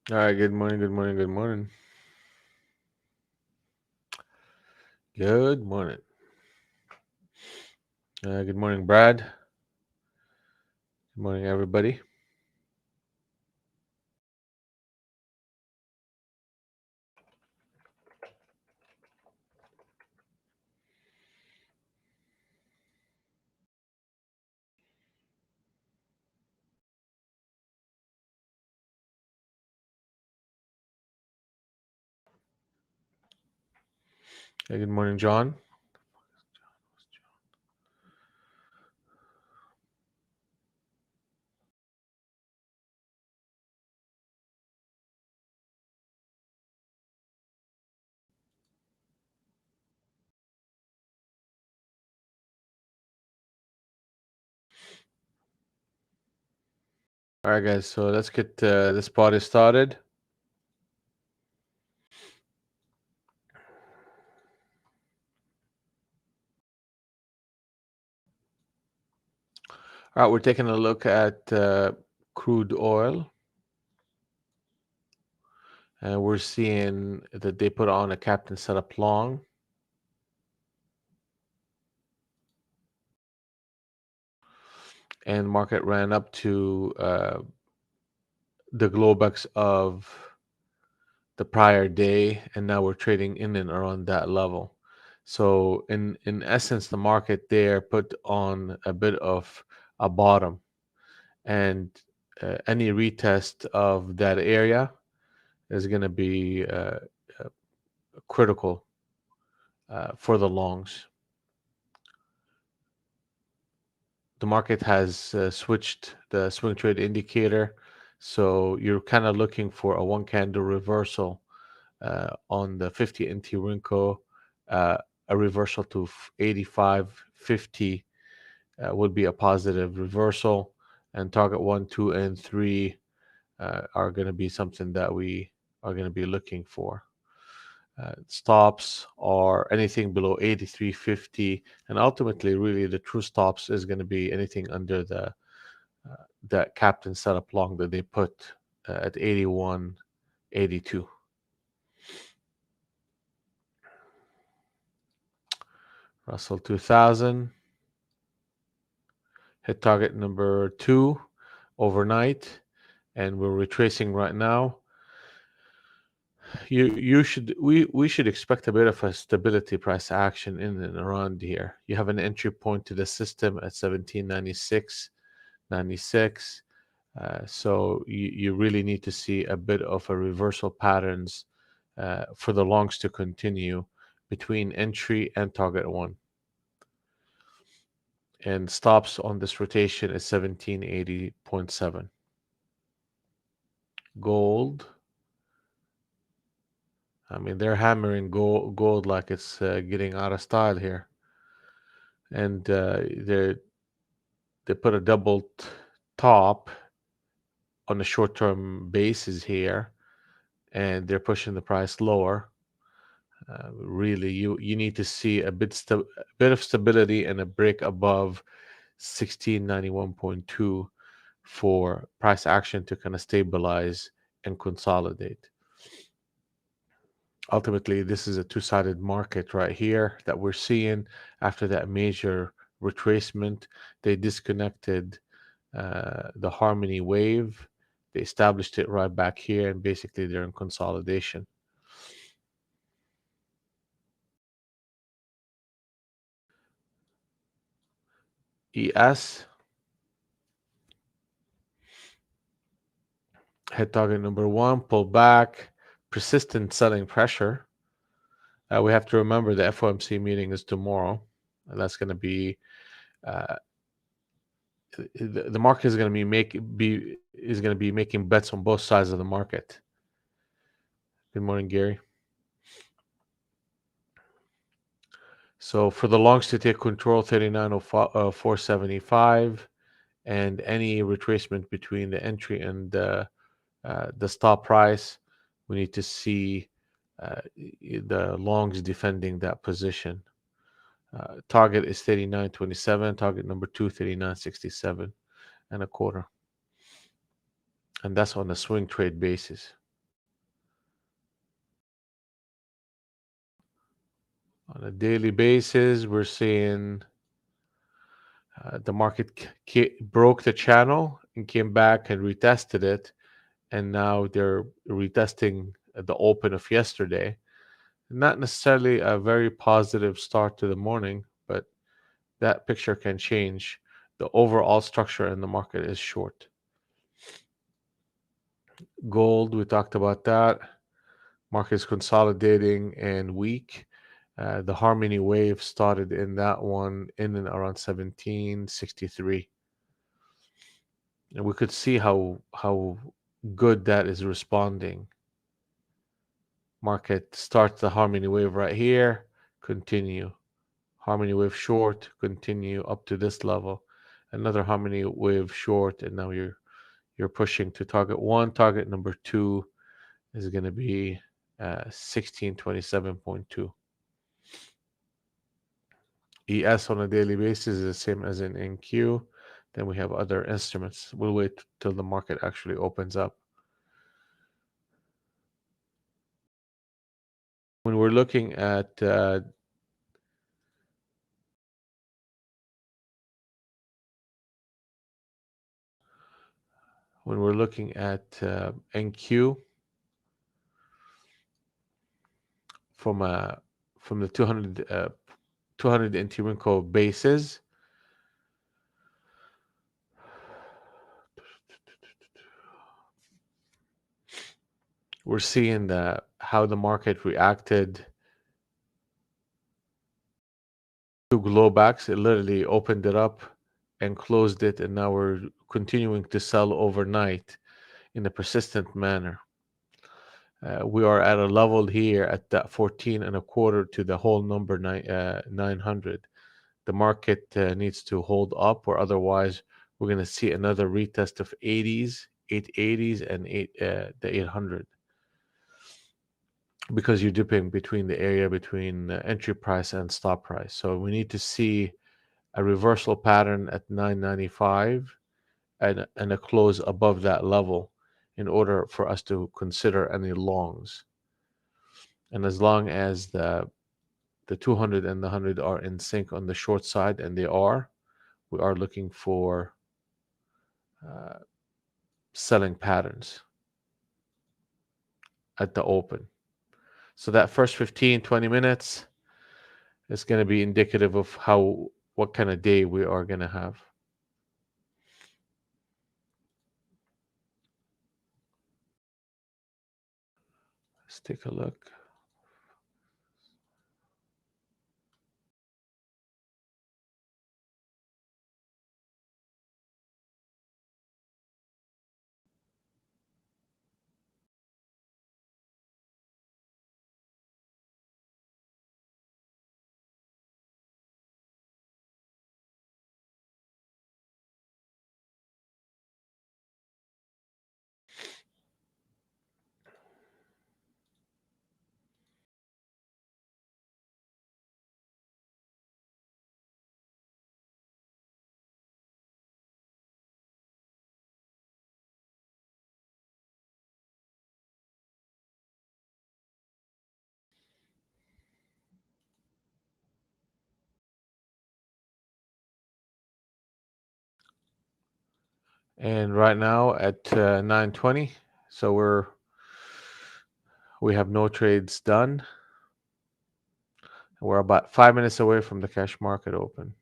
All right, good morning, good morning, good morning. Good morning. Good morning, Brad. Good morning, everybody. Good morning, John. All right, guys, so let's get this party started. All right, we're taking a look at crude oil, and we're seeing that they put on a captain setup long, and market ran up to the Globex of the prior day, and now we're trading in and around that level. So in essence, the market there put on a bit of a bottom, and any retest of that area is going to be uh, critical for the longs. The market has switched the swing trade indicator, so you're kind of looking for a one candle reversal on the 50 NT Rinko, uh, a reversal to 85.50 would be a positive reversal, and target 1, 2, and 3 are going to be something that we are going to be looking for. Stops are anything below 83.50, and ultimately, really, the true stops is going to be anything under the that captain setup long that they put at 81.82. Russell 2000 hit target number 2 overnight, and we're retracing right now. We should expect a bit of a stability price action in and around here. You have an entry point to the system at 1796.96. So you really need to see a bit of a reversal patterns for the longs to continue between entry and target 1. And stops on this rotation is 1780.7. Gold. I mean, they're hammering gold like it's getting out of style here, and they put a double top on a short-term basis here, and they're pushing the price lower. Really, you need to see a bit of stability and a break above 1691.2 for price action to kind of stabilize and consolidate. Ultimately, this is a two-sided market right here that we're seeing after that major retracement. They disconnected the harmony wave. They established it right back here, and basically they're in consolidation. ES hit target number 1, pull back, persistent selling pressure. We have to remember the FOMC meeting is tomorrow, and that's going to be uh, the market is going to be making bets on both sides of the market. Good morning, Gary. So for the longs to take control, 39.475, and any retracement between the entry and the stop price, we need to see the longs defending that position. Target is 39.27. Target number 2, 39.67 and a quarter. And that's on a swing trade basis. On a daily basis, we're seeing the market broke the channel and came back and retested it, and now they're retesting the open of yesterday. Not necessarily a very positive start to the morning, but that picture can change. The overall structure in the market is short. Gold, we talked about that. Market is consolidating and weak. The harmony wave started in that one in and around 1763. And we could see how good that is responding. Market starts the harmony wave right here, continue. Harmony wave short, continue up to this level. Another harmony wave short, and now you're pushing to target one. Target number two is going to be 1627.2. ES on a daily basis is the same as in NQ. Then we have other instruments. We'll wait till the market actually opens up. When we're looking at NQ from the 200 Intiminco basis, we're seeing how the market reacted to Globex. It literally opened it up and closed it, and now we're continuing to sell overnight in a persistent manner. We are at a level here at that 14 and a quarter to the whole number 900. The market needs to hold up, or otherwise we're going to see another retest of 80s, 880s, and the 800, because you're dipping between the area between entry price and stop price. So we need to see a reversal pattern at 995 and a close above that level in order for us to consider any longs. And as long as the 200 and the 100 are in sync on the short side, and we are looking for uh, selling patterns at the open. So that first 15, 20 minutes is going to be indicative of what kind of day we are going to have. Let's take a look. And right now at 9:20, so we have no trades done. We're about 5 minutes away from the cash market open.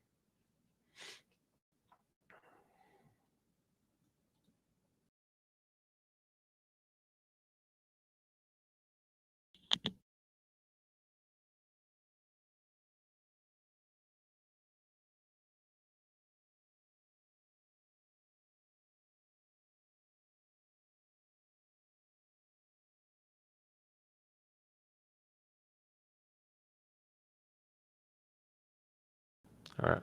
All right.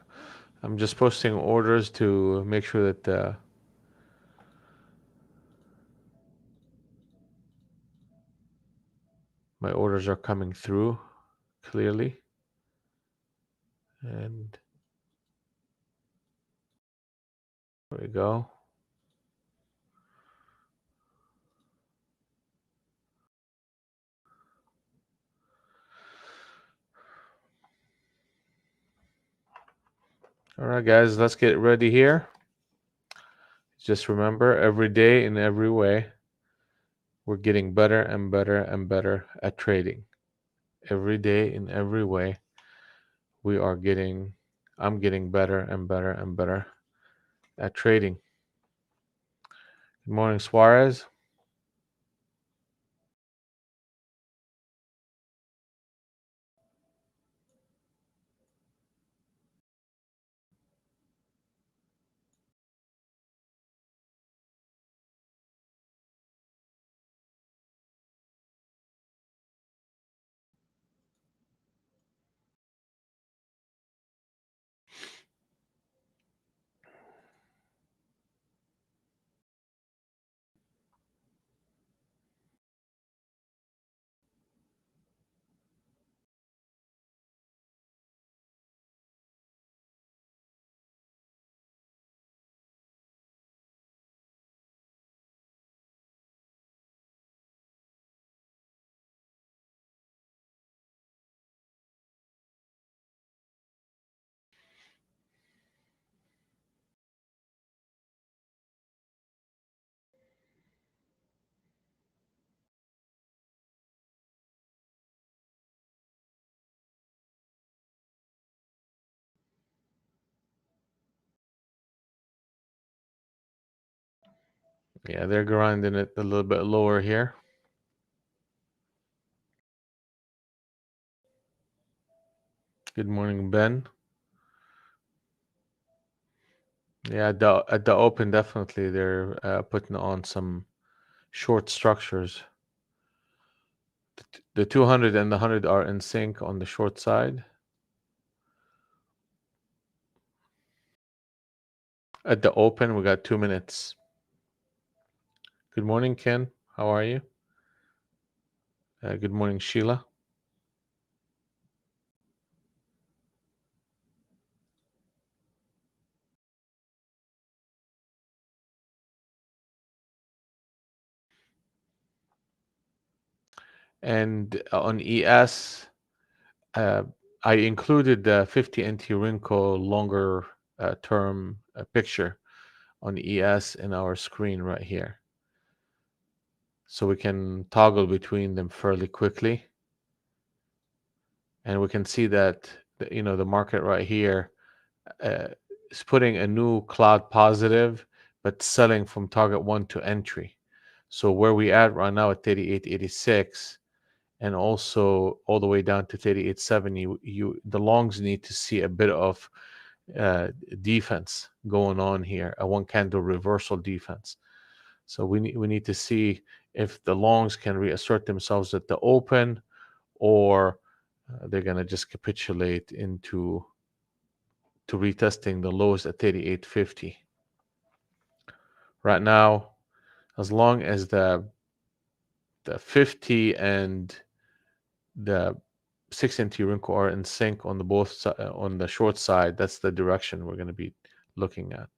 I'm just posting orders to make sure that my orders are coming through clearly. And there we go. All right, guys, let's get ready here. Just remember, every day in every way, we're getting better and better and better at trading. Every day in every way, we are getting, I'm getting better and better and better at trading. Good morning, Suarez. Yeah, they're grinding it a little bit lower here. Good morning, Ben. Yeah, at the open, definitely they're putting on some short structures. The 200 and the 100 are in sync on the short side. At the open, we got 2 minutes. Good morning, Ken. How are you? Good morning, Sheila. And on ES, uh, I included the 50 NT Rinko longer term picture on ES in our screen right here. So we can toggle between them fairly quickly. And we can see that, the market right here uh, is putting a new cloud positive, but selling from target one to entry. So where we at right now at 38.86, and also all the way down to 38.70, the longs need to see a bit of defense going on here, a one candle reversal defense. So we need to see if the longs can reassert themselves at the open, or they're gonna just capitulate into retesting the lows at 38.50. Right now, as long as the 50 and the 6 NT Rinko are in sync on on the short side, that's the direction we're going to be looking at.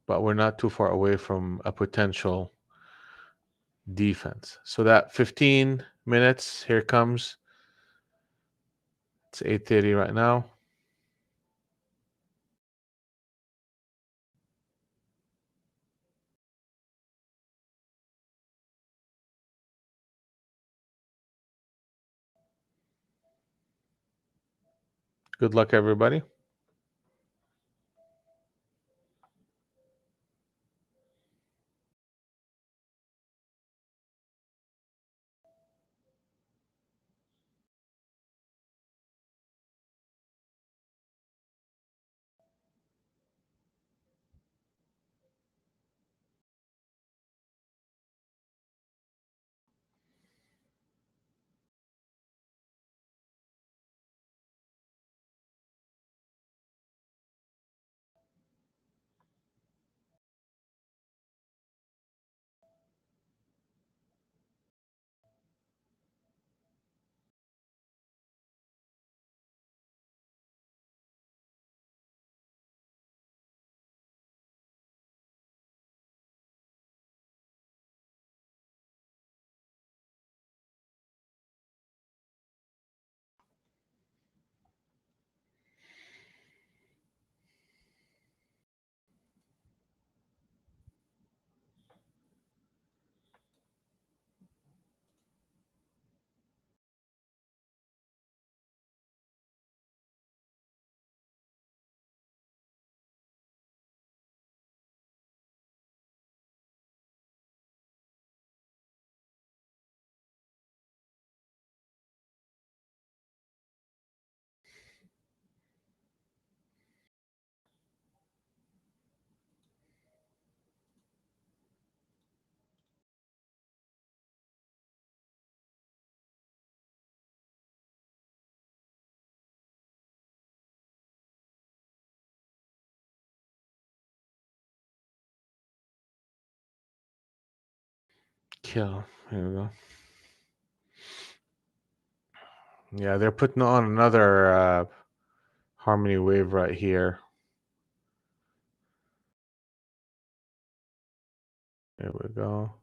But we're not too far away from a potential defense. So that 15 minutes, here comes. It's 8:30 right now. Good luck, everybody. Kill. Here we go. Yeah, they're putting on another harmony wave right here. There we go.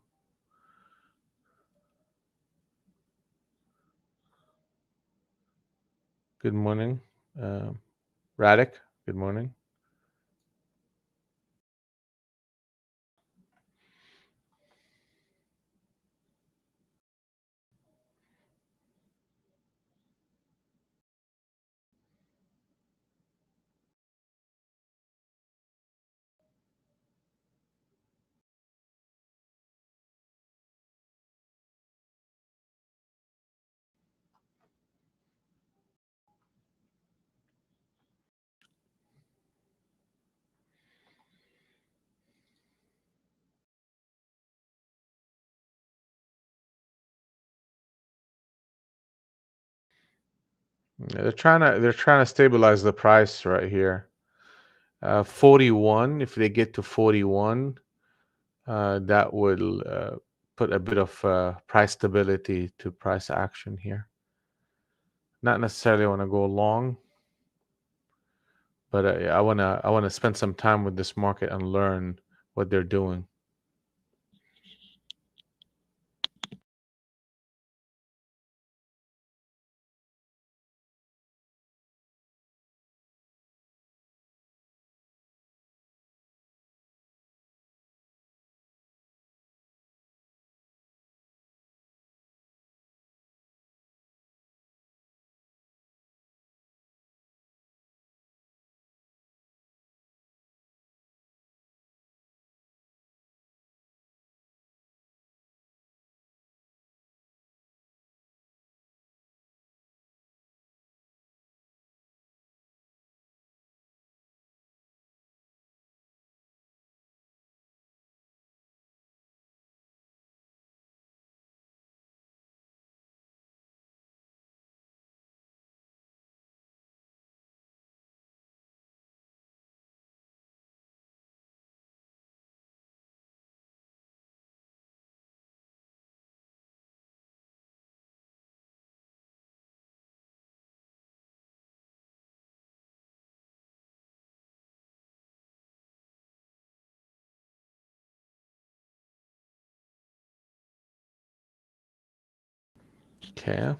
Good morning, Radic. Good morning. Yeah, they're trying to stabilize the price right here. 41. If they get to 41, that will put a bit of price stability to price action here. Not necessarily want to go long, but I wanna spend some time with this market and learn what they're doing. Okay.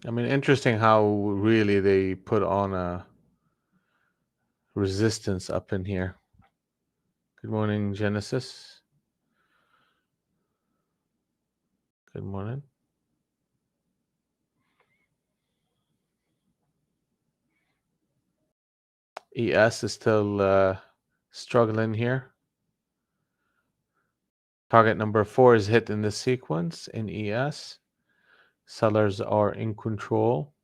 I mean, interesting how really they put on a resistance up in here. Good morning, Genesis. Good morning. ES is still struggling here. Target number 4 is hit in the sequence in ES. Sellers are in control.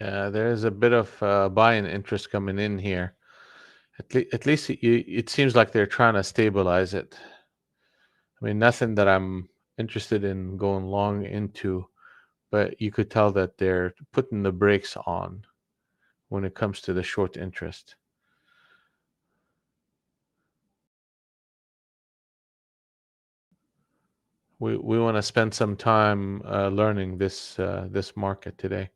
Yeah, there is a bit of buying interest coming in here. At least it seems like they're trying to stabilize it. I mean, nothing that I'm interested in going long into, but you could tell that they're putting the brakes on when it comes to the short interest. We want to spend some time learning this market today.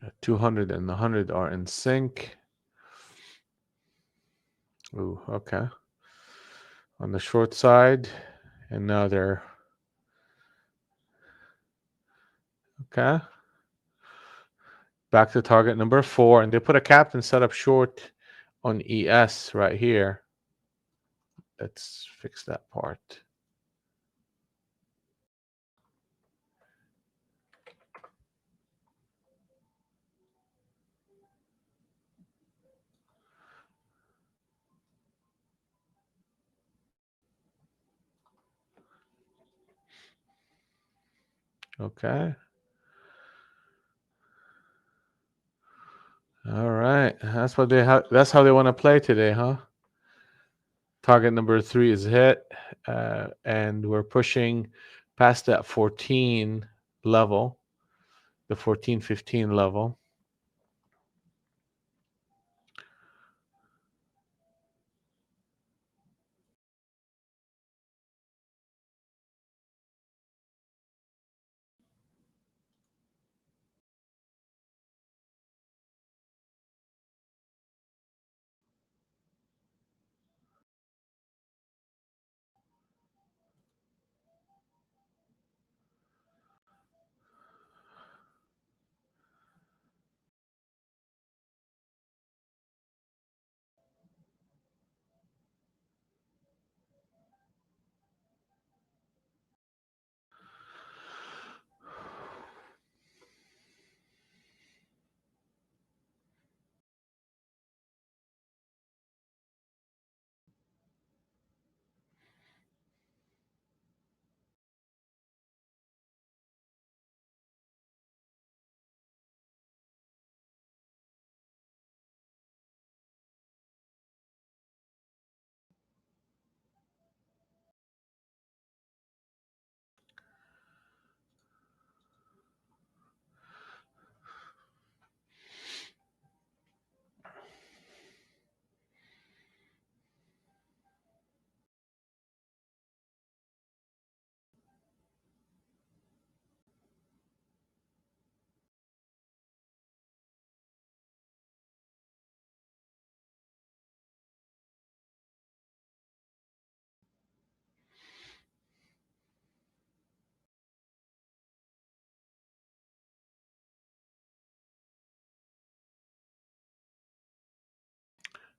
Uh, 200 and the 100 are in sync. Ooh, okay. On the short side, and now they're okay. Back to target number 4, and they put a captain set up short on ES right here. Let's fix that part. Okay. All right. That's what they have. That's how they want to play today, huh? Target number 3 is hit, and we're pushing past that 14 level, the 14-15 level.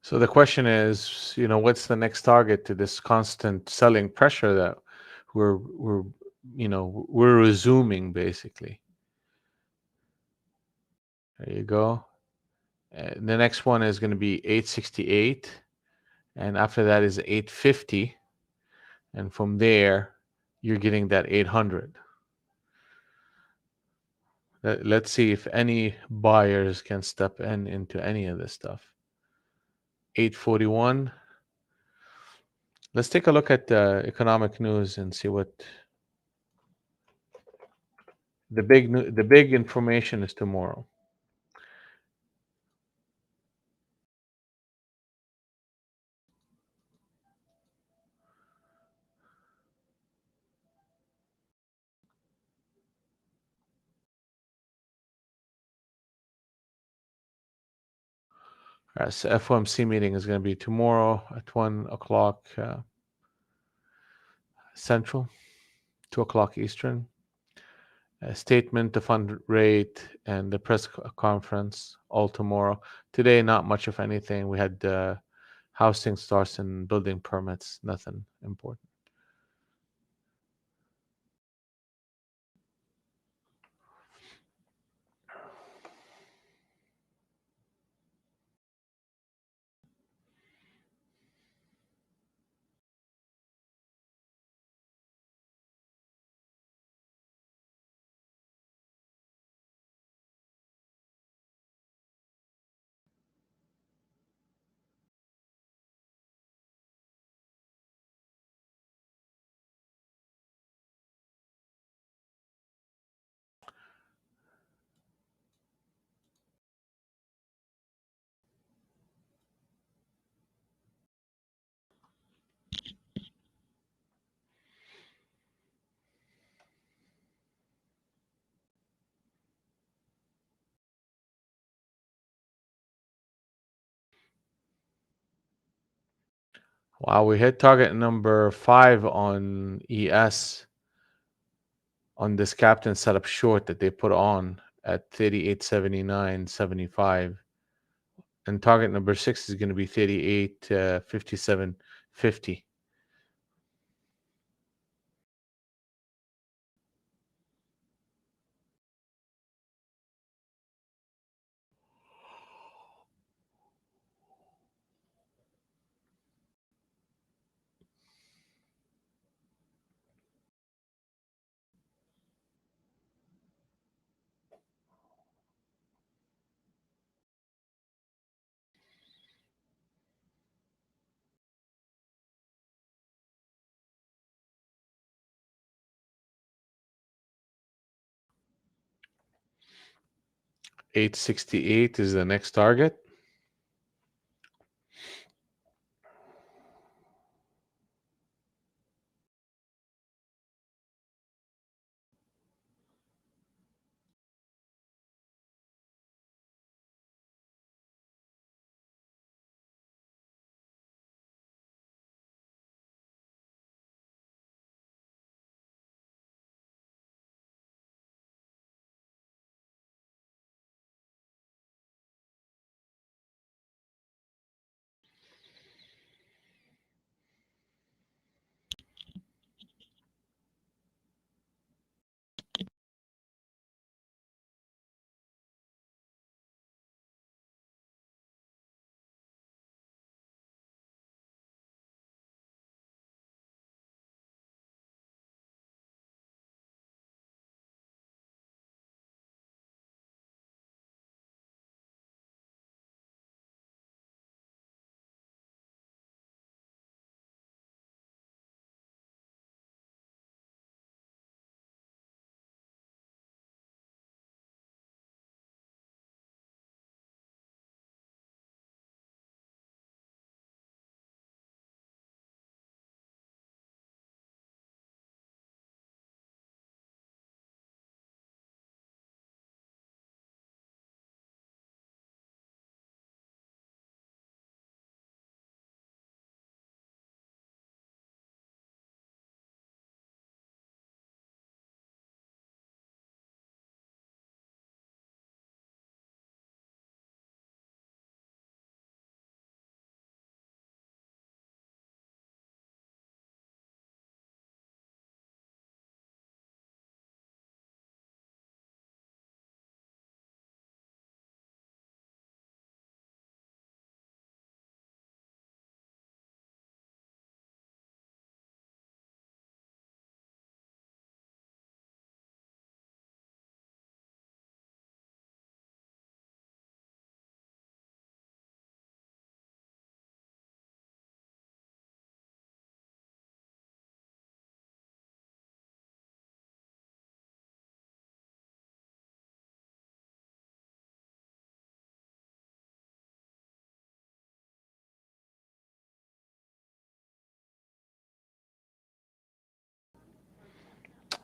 So the question is, what's the next target to this constant selling pressure that we're resuming basically. There you go. The next one is going to be 868, and after that is 850, and from there you're getting that 800. Let's see if any buyers can step into any of this stuff. 841. Let's take a look at economic news and see what the big information is tomorrow. So FOMC meeting is going to be tomorrow at 1 o'clock Central, 2 o'clock Eastern. A statement, the fund rate, and the press conference all tomorrow. Today, not much of anything. We had housing starts and building permits, nothing important. Wow, we hit target number 5 on ES on this captain setup short that they put on at 38.79.75. And target number 6 is going to be 38.57.50. $8.68 is the next target.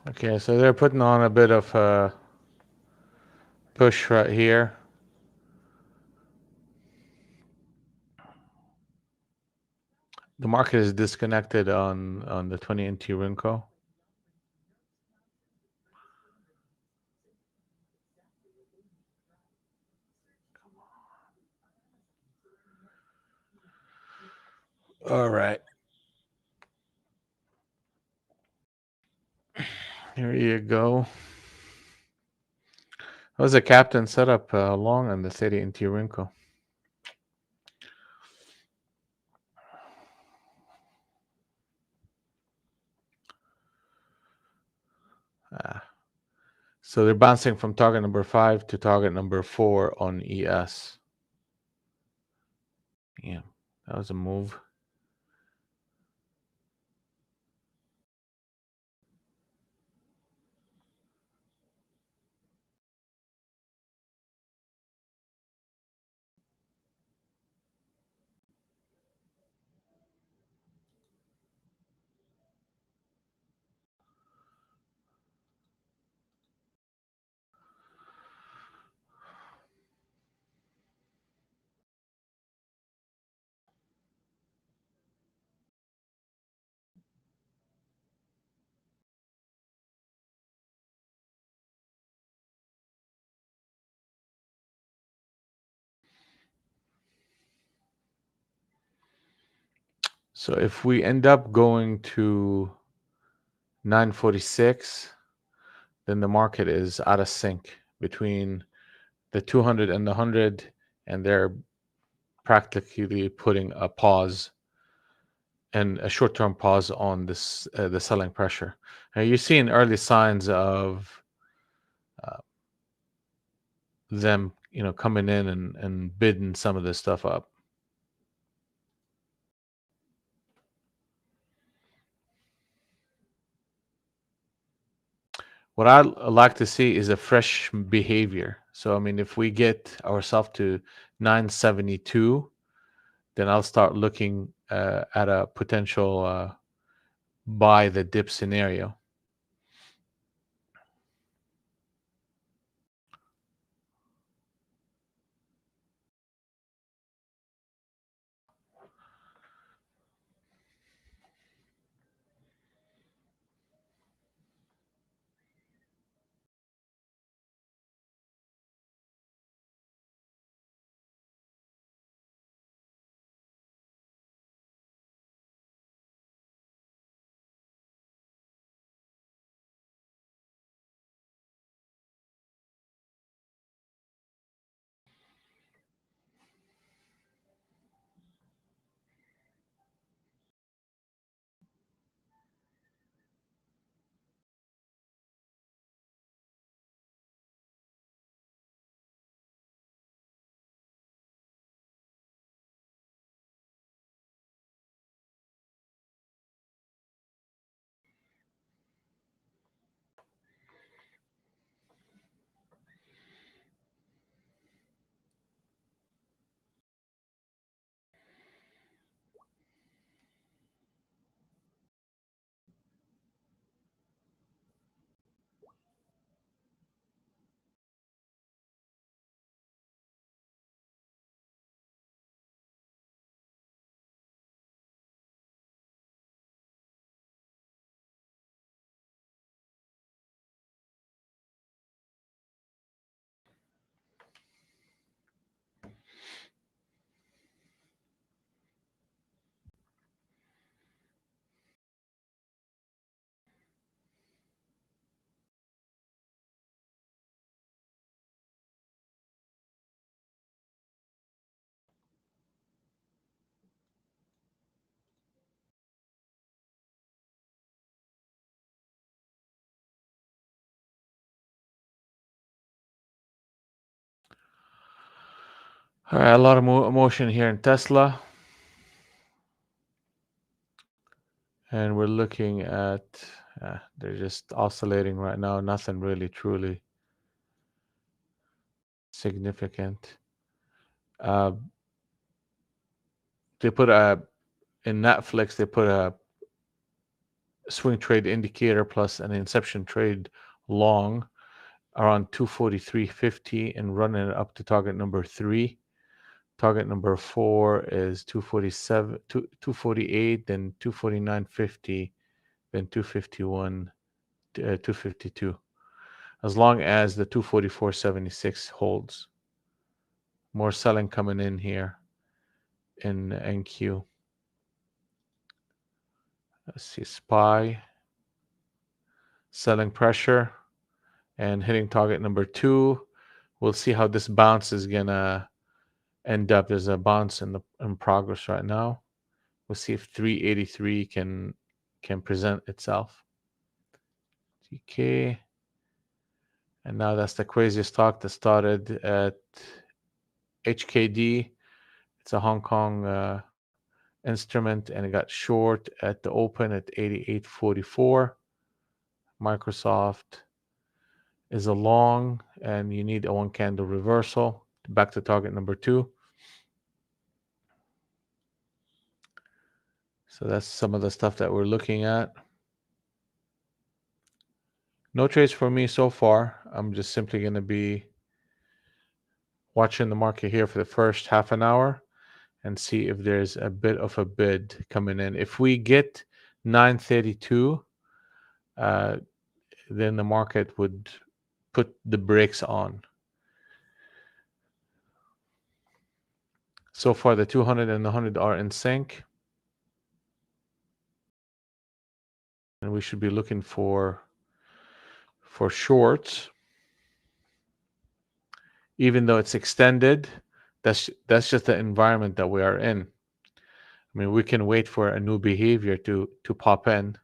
Okay, so they're putting on a bit of a push right here. The market is disconnected on the 20 NT Rinko. All right. Here you go. That was a captain setup long on the city in Tirinko. Ah. So they're bouncing from target number 5 to target number 4 on ES. Yeah, that was a move. So if we end up going to 946, then the market is out of sync between the 200 and the 100, and they're practically putting a pause and a short-term pause on this the selling pressure. And you're seeing early signs of uh, them, coming in and bidding some of this stuff up. What I like to see is a fresh behavior. So I mean, if we get ourselves to 972, then I'll start looking at a potential buy the dip scenario. All right, a lot of emotion here in Tesla, and we're looking at they're just oscillating right now. Nothing really truly significant. Uh, they put a in Netflix. They put a swing trade indicator plus an inception trade long around 243.50 and running it up to target number 3. Target number 4 is 247, 248, then 249.50, then 251, 252. As long as the 244.76 holds. More selling coming in here in NQ. Let's see, SPY, selling pressure and hitting target number 2. We'll see how this bounce is gonna end up. There's a bounce in progress right now. We'll see if 383 can present itself. TK. And now that's the craziest stock that started at HKD. It's a Hong Kong instrument, and it got short at the open at 88.44. Microsoft is a long, and you need a one candle reversal back to target number 2. So that's some of the stuff that we're looking at. No trades for me so far. I'm just simply going to be watching the market here for the first half an hour and see if there's a bit of a bid coming in. If we get 932, then the market would put the brakes on. So far, the 200 and the 100 are in sync. And we should be looking for shorts. Even though it's extended, that's just the environment that we are in. I mean, we can wait for a new behavior to pop in.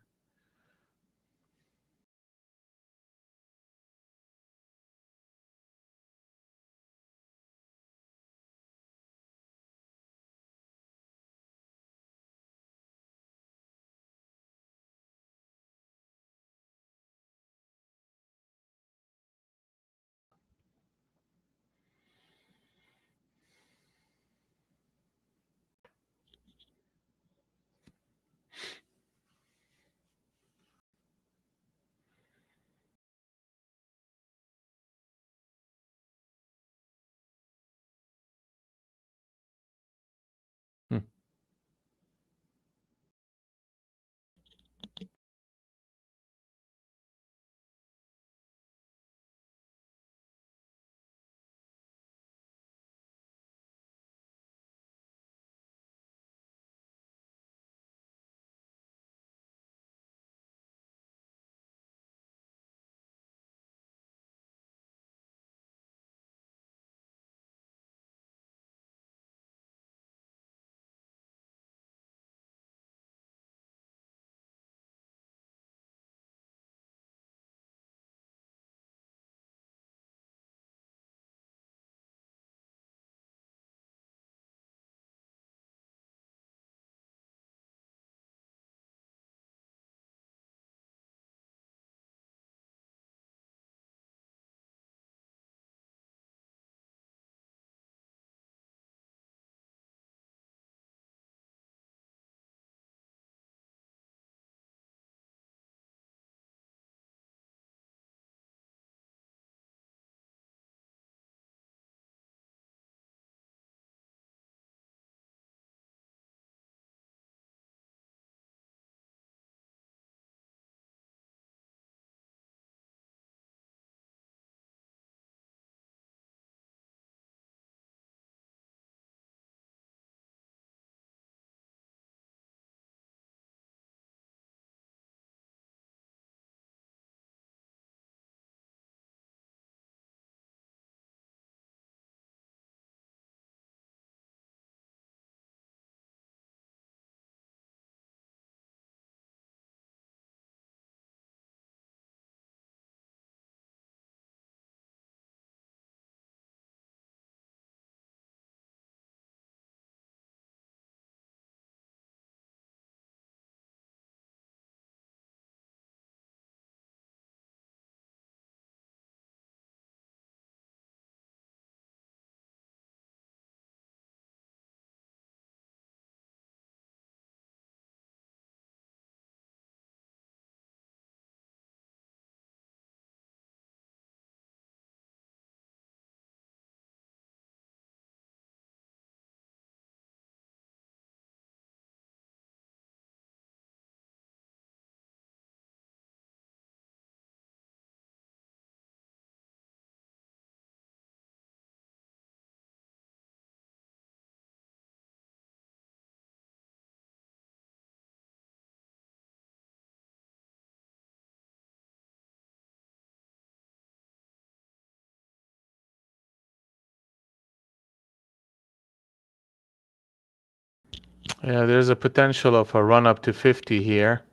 Yeah, there's a potential of a run up to 50 here.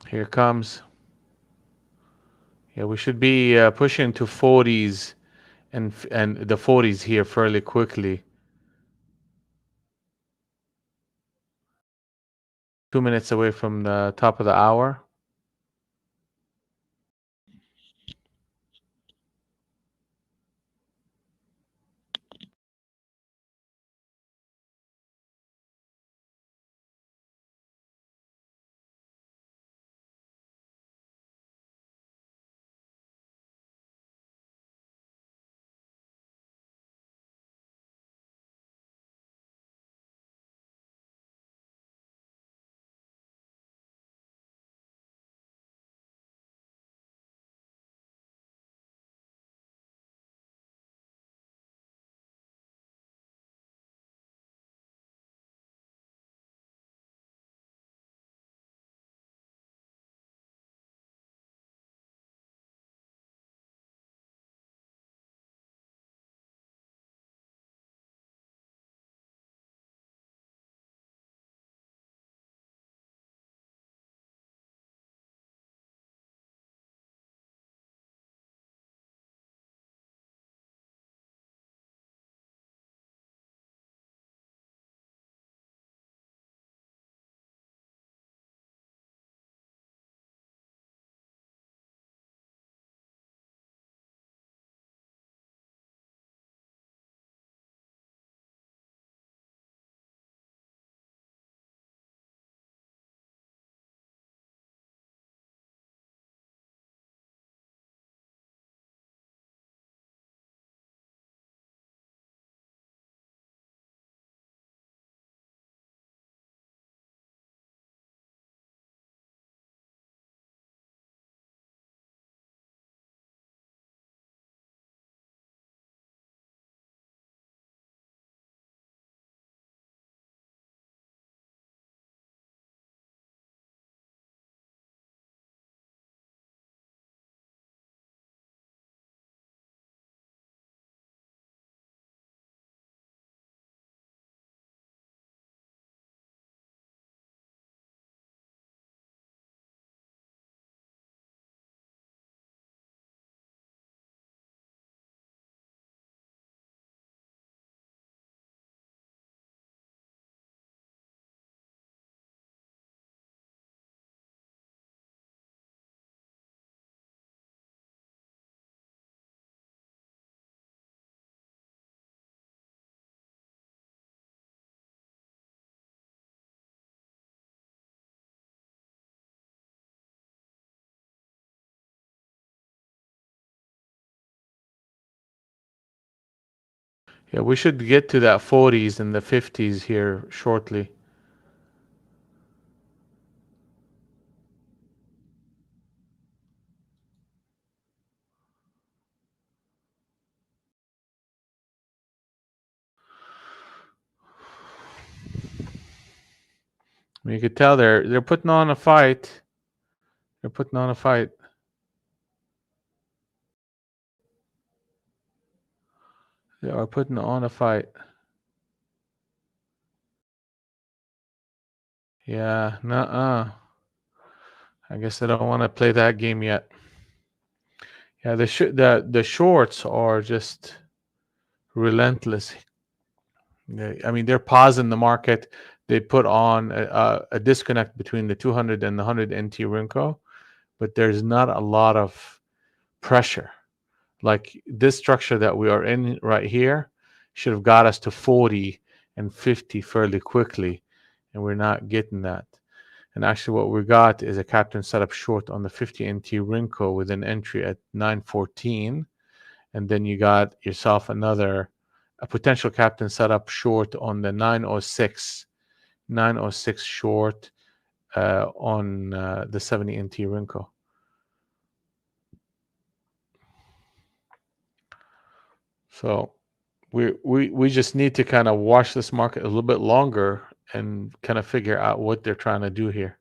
Here comes. Yeah, we should be pushing to 40s and the 40s here fairly quickly. 2 minutes away from the top of the hour. Yeah, we should get to that 40s and the 50s here shortly. I mean, you could tell they're putting on a fight. They're putting on a fight. They are putting on a fight. Yeah, nuh-uh. I guess I don't want to play that game yet. Yeah, the shorts are just relentless. I mean, they're pausing the market. They put on a disconnect between the 200 and the 100 NT Rinko, but there's not a lot of pressure. Like this structure that we are in right here should have got us to 40 and 50 fairly quickly, and we're not getting that. And actually, what we got is a captain setup short on the 50 NT Rinko with an entry at 914, and then you got yourself a potential captain set up short on the 906 short on the 70 NT Rinko. So we just need to kind of watch this market a little bit longer and kind of figure out what they're trying to do here.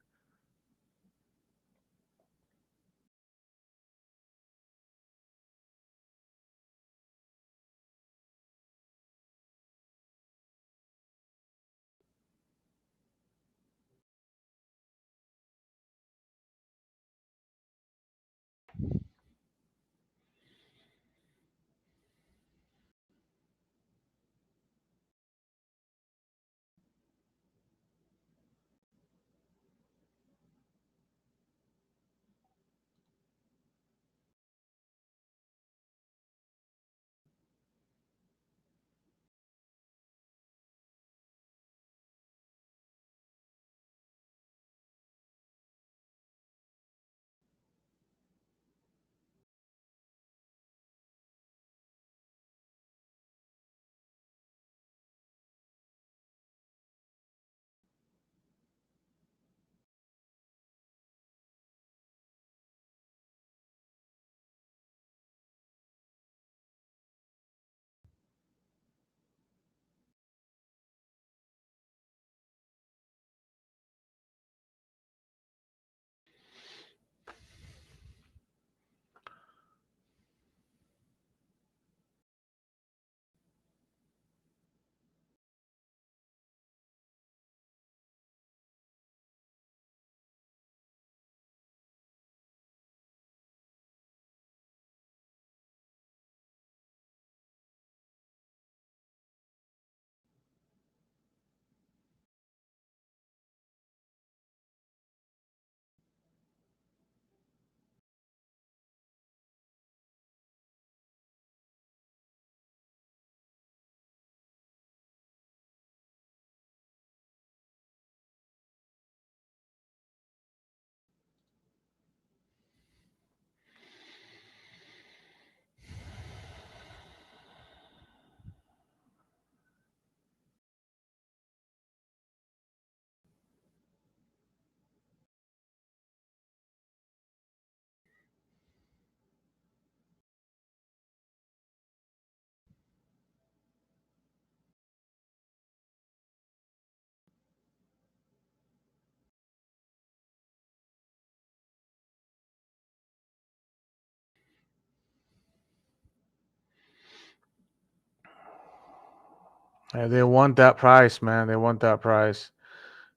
They want that price, man. They want that price.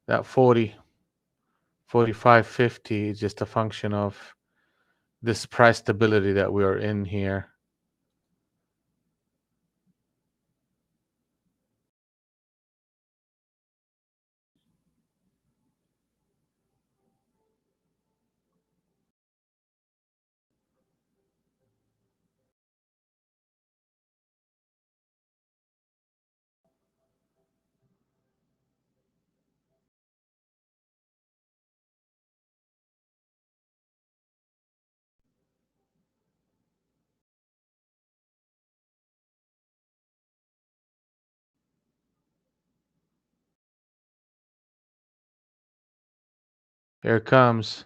That 40, 45.50 is just a function of this price stability that we are in here. Here it comes.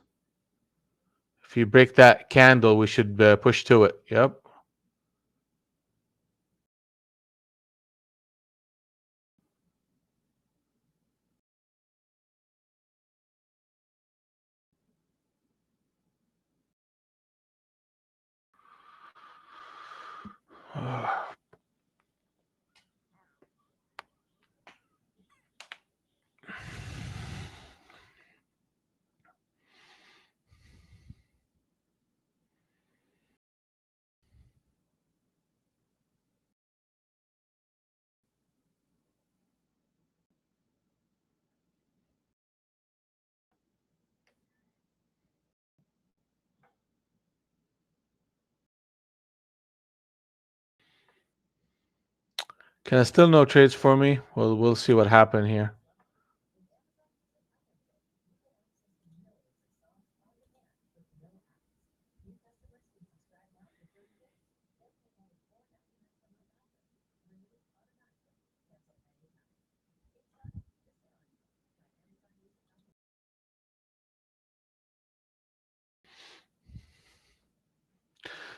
If you break that candle, we should push to it. Yep. Can I still no trades for me? Well, we'll see what happened here.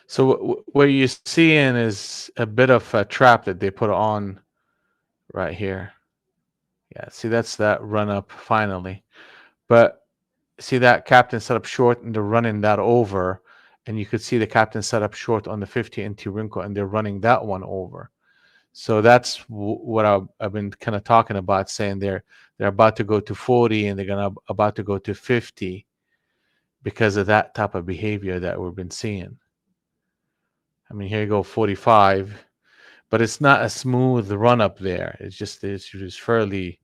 So what you're seeing is a bit of a trap that they put on right here. Yeah, see that's that run up finally. But see that captain set up short and they're running that over. And you could see the captain set up short on the 50 NT wrinkle and they're running that one over. So that's what I've been kind of talking about, saying they're about to go to 40 and they're gonna about to go to 50 because of that type of behavior that we've been seeing. I mean, here you go, 45, but it's not a smooth run up there. It's just fairly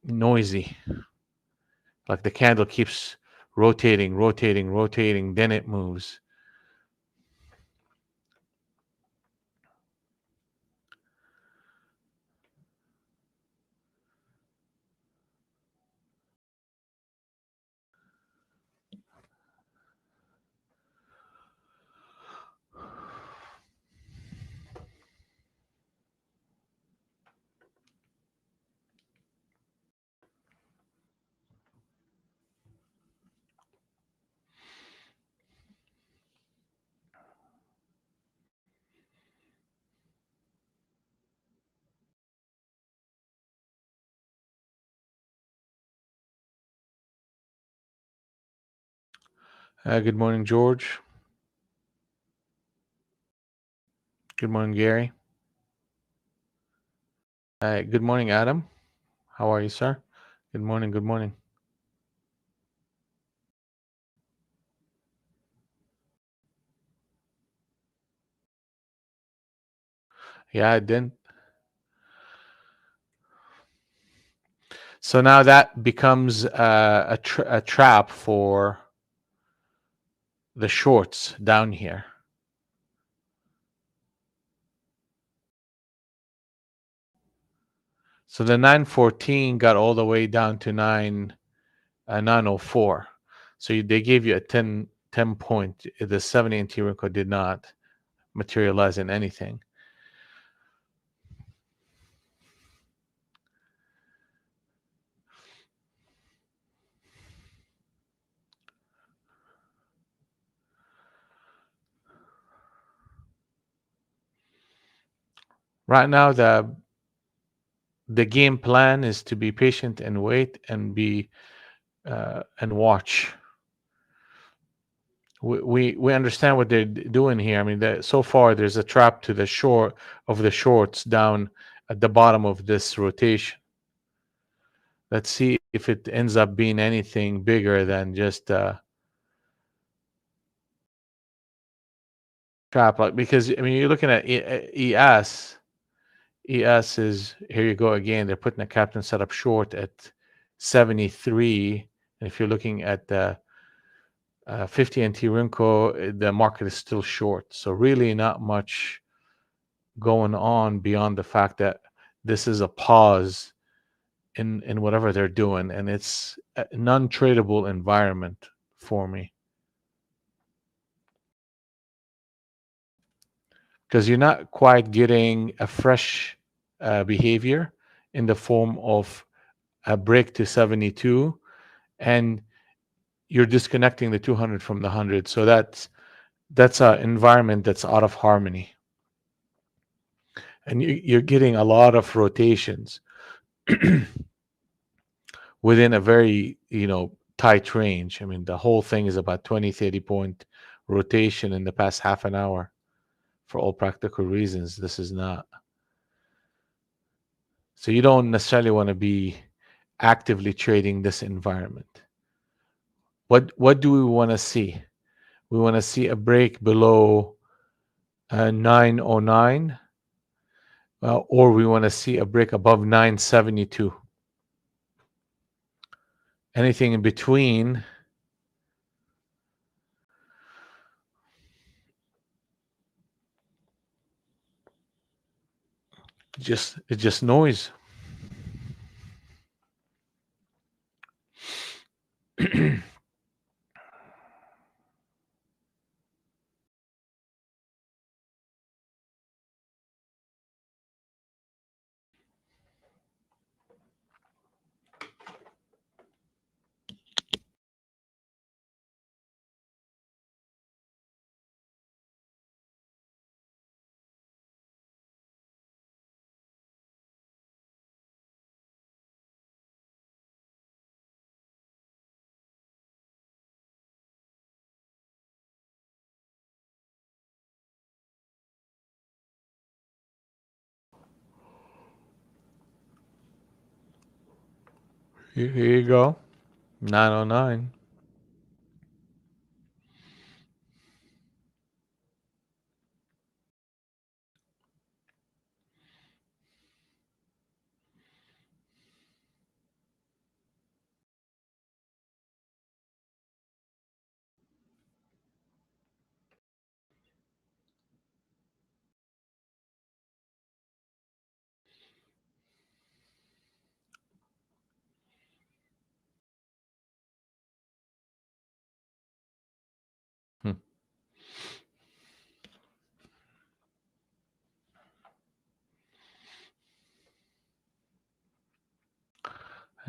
noisy. Like the candle keeps rotating, rotating, rotating, then it moves. Good morning, George. Good morning, Gary. Good morning, Adam. How are you, sir? Good morning. Good morning. Yeah, I didn't. So now that becomes a trap for the shorts down here. So the 914 got all the way down to 904. So they gave you a 10 point. The 70 anterior code did not materialize in anything. Right now, the game plan is to be patient and wait and be and watch. We understand what they're doing here. I mean, so far there's a trap to the short of the shorts down at the bottom of this rotation. Let's see if it ends up being anything bigger than just a trap. Like, because I mean, you're looking at ES. ES is, here you go again. They're putting a captain setup short at 73, and if you're looking at the 50 NT Rinko, the market is still short. So really not much going on beyond the fact that this is a pause in whatever they're doing, and it's a non-tradable environment for me because you're not quite getting a fresh behavior in the form of a break to 72, and you're disconnecting the 200 from the 100. So that's an environment that's out of harmony, and you're getting a lot of rotations within a very tight range. I mean, the whole thing is about 20-30 point rotation in the past half an hour. For all practical reasons, this is not. So you don't necessarily want to be actively trading this environment. What do we want to see? We want to see a break below 909, or we want to see a break above 972. Anything in between it's just noise. Here you go. 909. Hmm.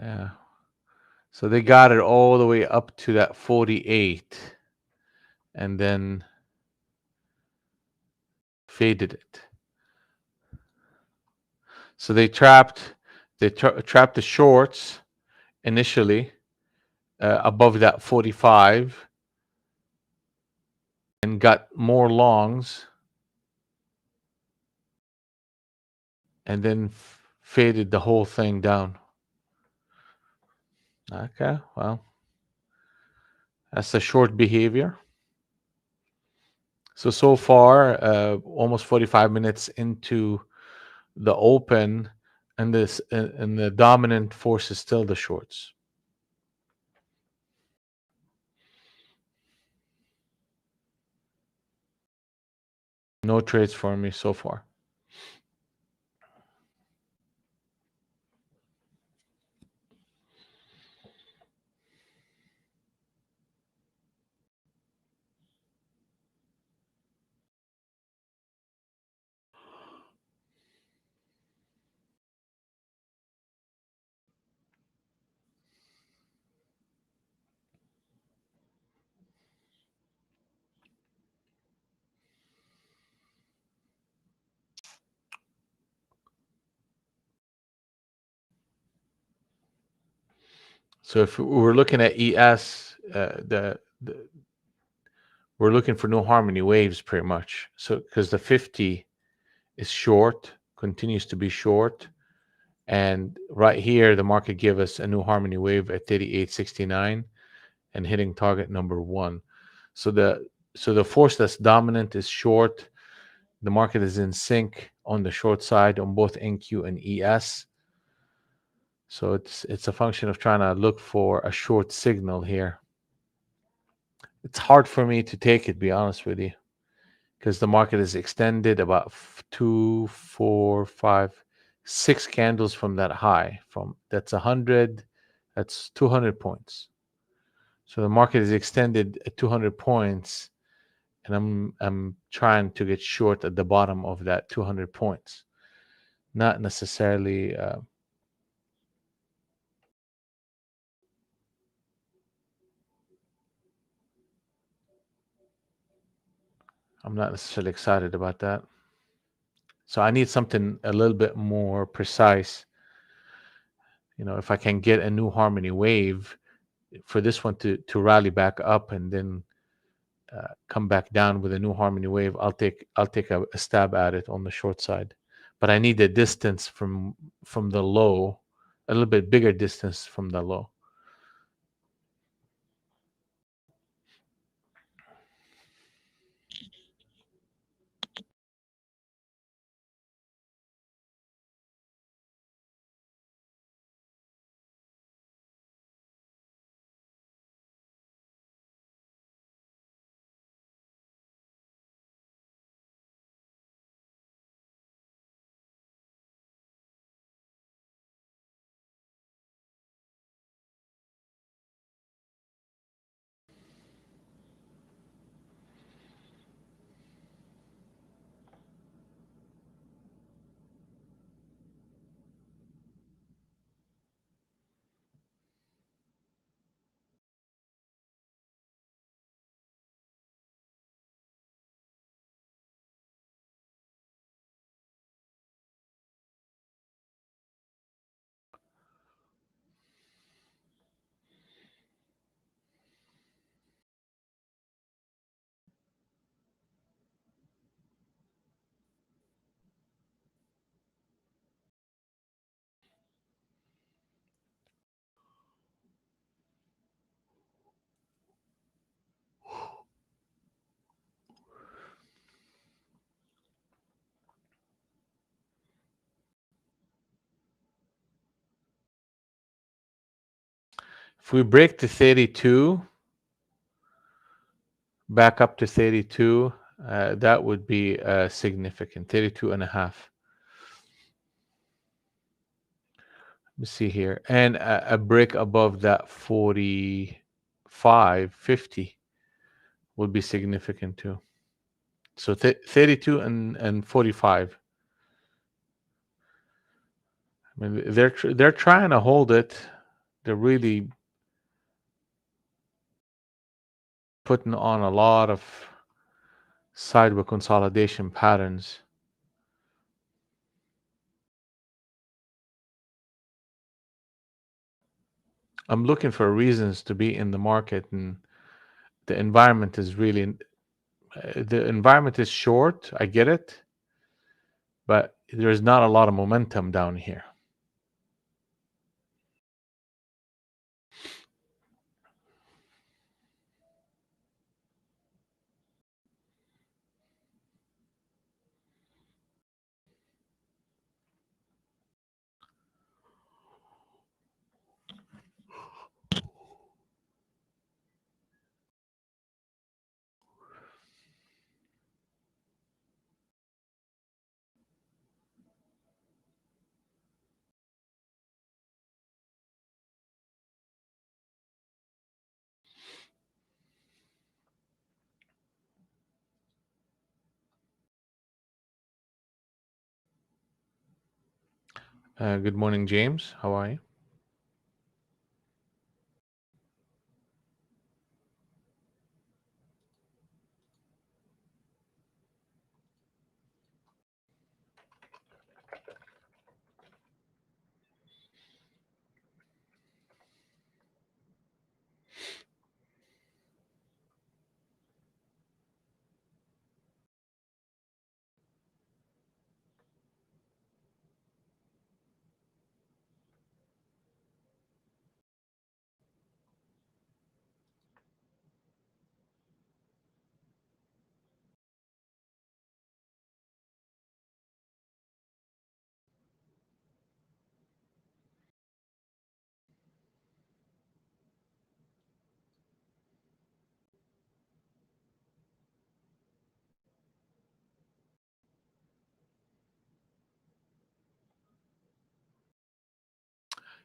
Yeah. So they got it all the way up to that 48 and then faded it. So they trapped the shorts initially above that 45 and got more longs and then faded the whole thing down. Okay, well, that's the short behavior. So far, almost 45 minutes into the open, and the dominant force is still the shorts. No trades for me so far. So if we're looking at ES, we're looking for no harmony waves pretty much. So because the 50 is short, continues to be short, and right here the market give us a new harmony wave at 38.69 and hitting target number 1. So the force that's dominant is short. The market is in sync on the short side on both NQ and ES. So it's a function of trying to look for a short signal here. It's hard for me to take it, be honest with you, because the market is extended about 2, 4, 5, 6 candles from that high. From that's 100, that's 200 points. So the market is extended at 200 points, and I'm trying to get short at the bottom of that 200 points. Not necessarily. I'm not necessarily excited about that. So I need something a little bit more precise. If I can get a new harmony wave for this one to rally back up and then come back down with a new harmony wave, I'll take a stab at it on the short side. But I need a distance from the low, a little bit bigger distance from the low. If we break to 32, back up to 32, that would be significant. 32 and a half. Let me see here. And a break above that 45.50 would be significant too. So 32 and 45. I mean, they're trying to hold it. They're really putting on a lot of sideway consolidation patterns. I'm looking for reasons to be in the market, and the environment is really the environment is short. I get it, but there's not a lot of momentum down here. Good morning, James. How are you?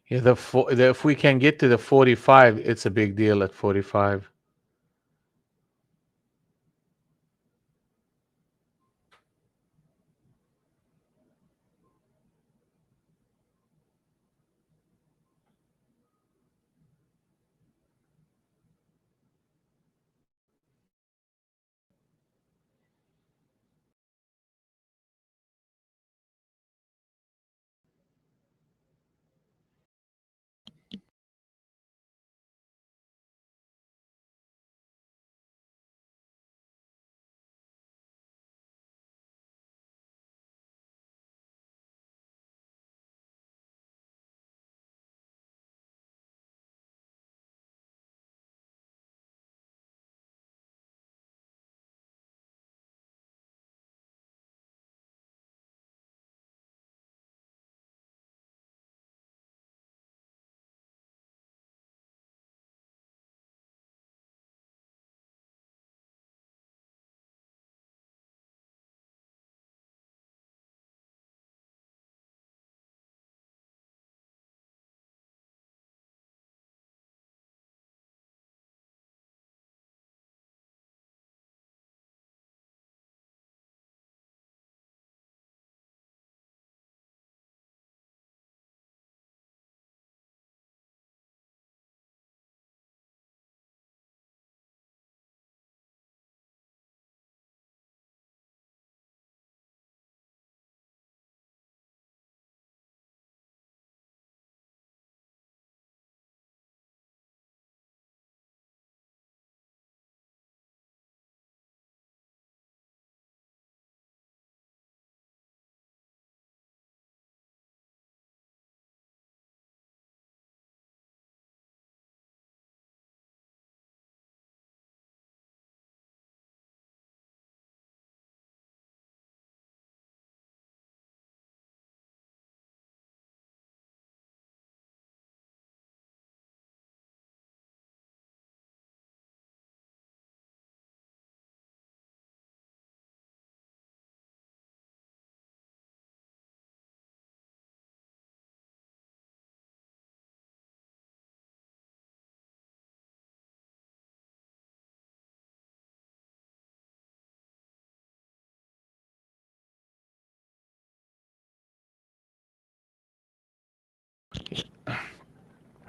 Yeah, if we can get to the 45, it's a big deal at 45.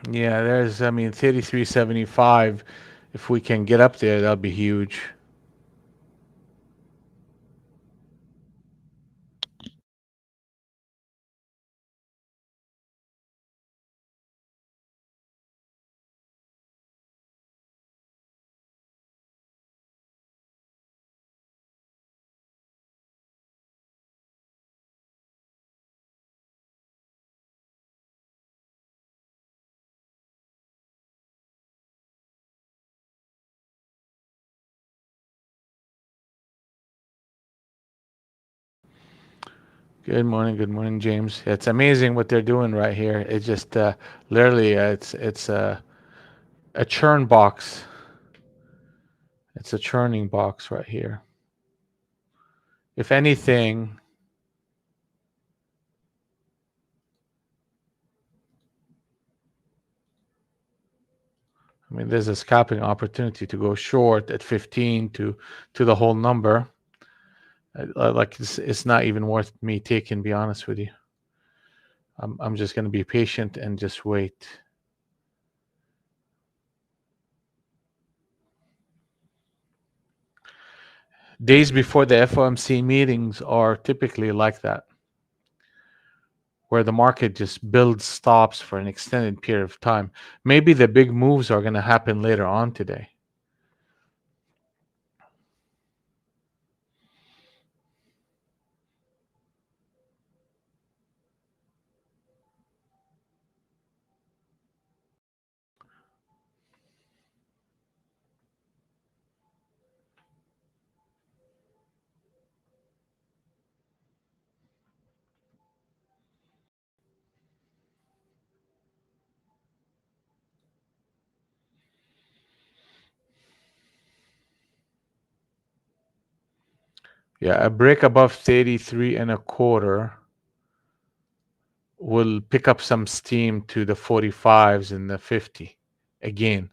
Yeah, there's, I mean, 33.75. If we can get up there, that'll be huge. Good morning, James. It's amazing what they're doing right here. It's just literally, it's a churn box. It's a churning box right here. If anything, I mean, there's a scalping opportunity to go short at 15 to the whole number. Like it's not even worth me taking. Be honest with you, I'm just going to be patient and just wait. Days before the FOMC meetings are typically like that, where the market just builds stops for an extended period of time. Maybe the big moves are going to happen later on today. Yeah, a break above 33 and a quarter will pick up some steam to the 45s and the 50 again.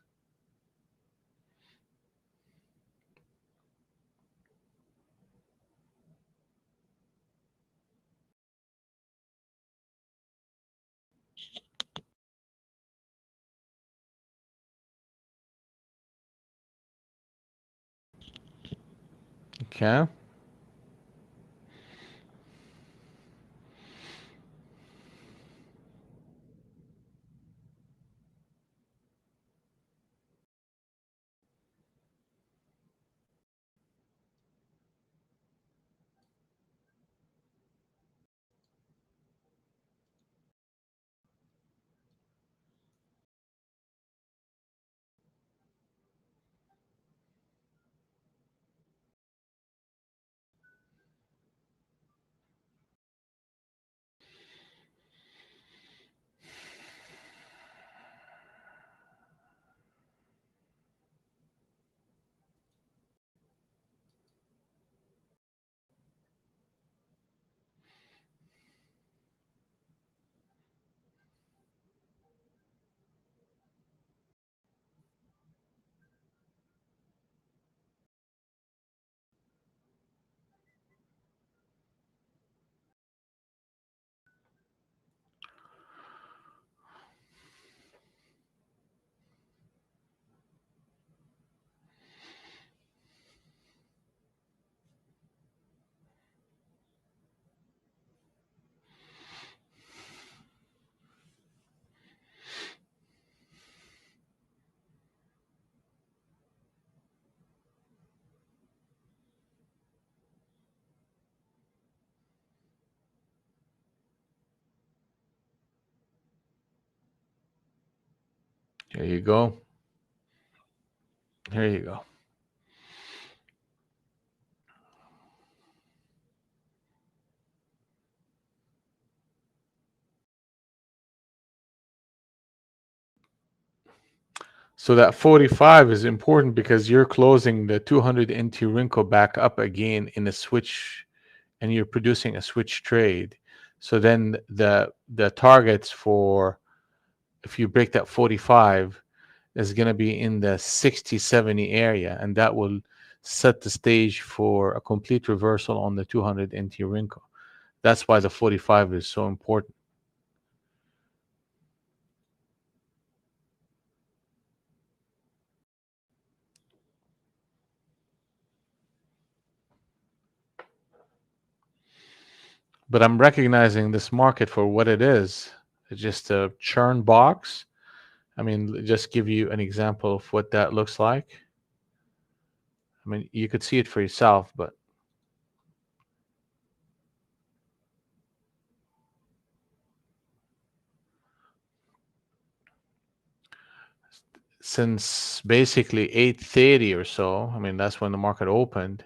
Okay. Here you go. Here you go. So that 45 is important because you're closing the 200 NT Rinko back up again in a switch, and you're producing a switch trade. So then the targets for, if you break that 45, is going to be in the 60 70 area, and that will set the stage for a complete reversal on the 200 NT Rinko. That's why the 45 is so important. But I'm recognizing this market for what it is. It's just a churn box. I mean, just give you an example of what that looks like. I mean, you could see it for yourself, but since basically 8:30 or so, I mean, that's when the market opened.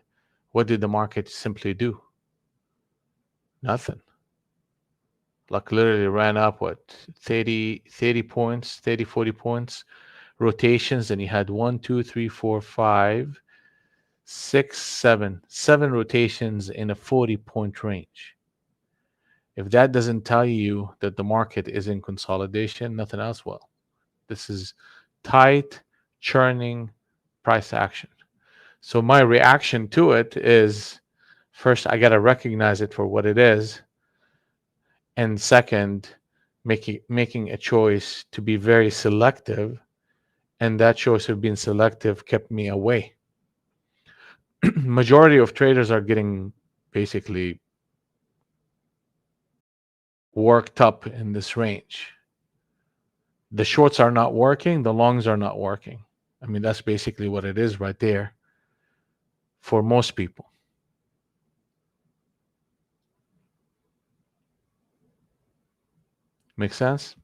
What did the market simply do? Nothing. Like literally ran up what 30 points, 30 40 points, rotations, and you had 7 rotations in a 40-point range. If that doesn't tell you that the market is in consolidation, nothing else will. This is tight, churning price action. So my reaction to it is, first, I got to recognize it for what it is. And second, making a choice to be very selective. And that choice of being selective kept me away. Majority of traders are getting basically worked up in this range. The shorts are not working, the longs are not working. I mean, that's basically what it is right there for most people. Make sense?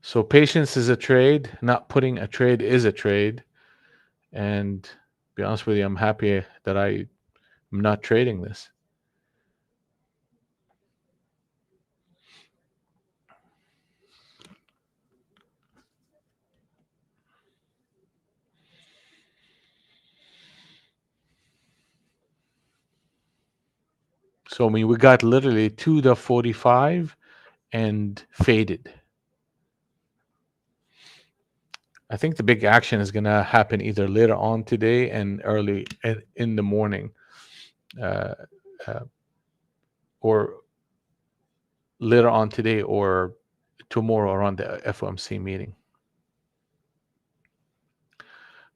So patience is a trade. Not putting a trade is a trade. And to be honest with you, I'm happy that I'm not trading this. So I mean, we got literally to the 45 and faded. I think the big action is going to happen either later on today and early in the morning, uh, uh, or later on today or tomorrow around the FOMC meeting.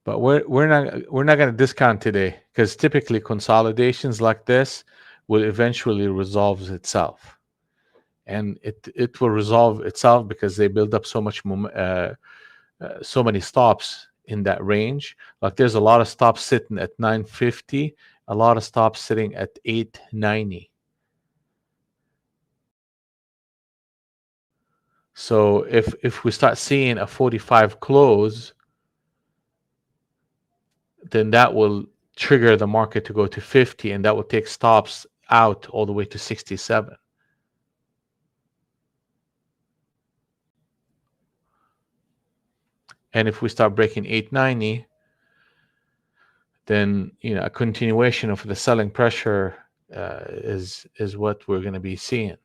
But we're not going to discount today because typically consolidations like this will eventually resolve itself, and it will resolve itself because they build up so many stops in that range. Like there's a lot of stops sitting at 950, a lot of stops sitting at 890. So if we start seeing a 45 close, then that will trigger the market to go to 50, and that will take stops out all the way to 67. And if we start breaking 890, then a continuation of the selling pressure is what we're going to be seeing.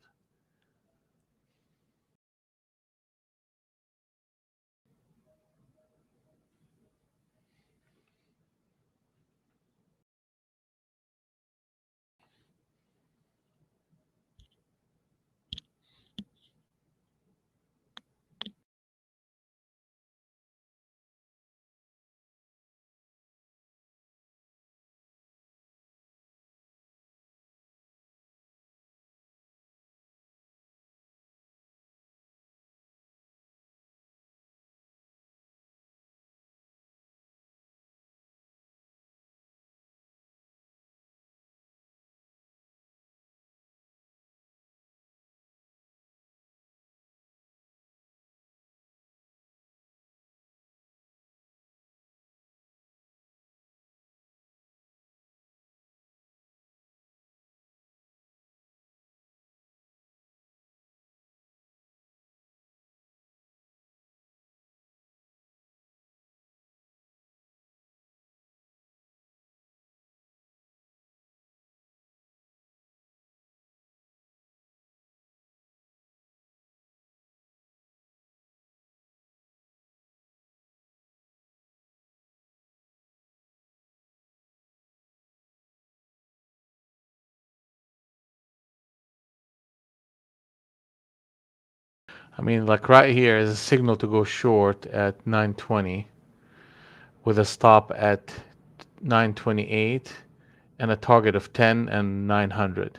I mean, like right here is a signal to go short at 920 with a stop at 928 and a target of 10 and 900.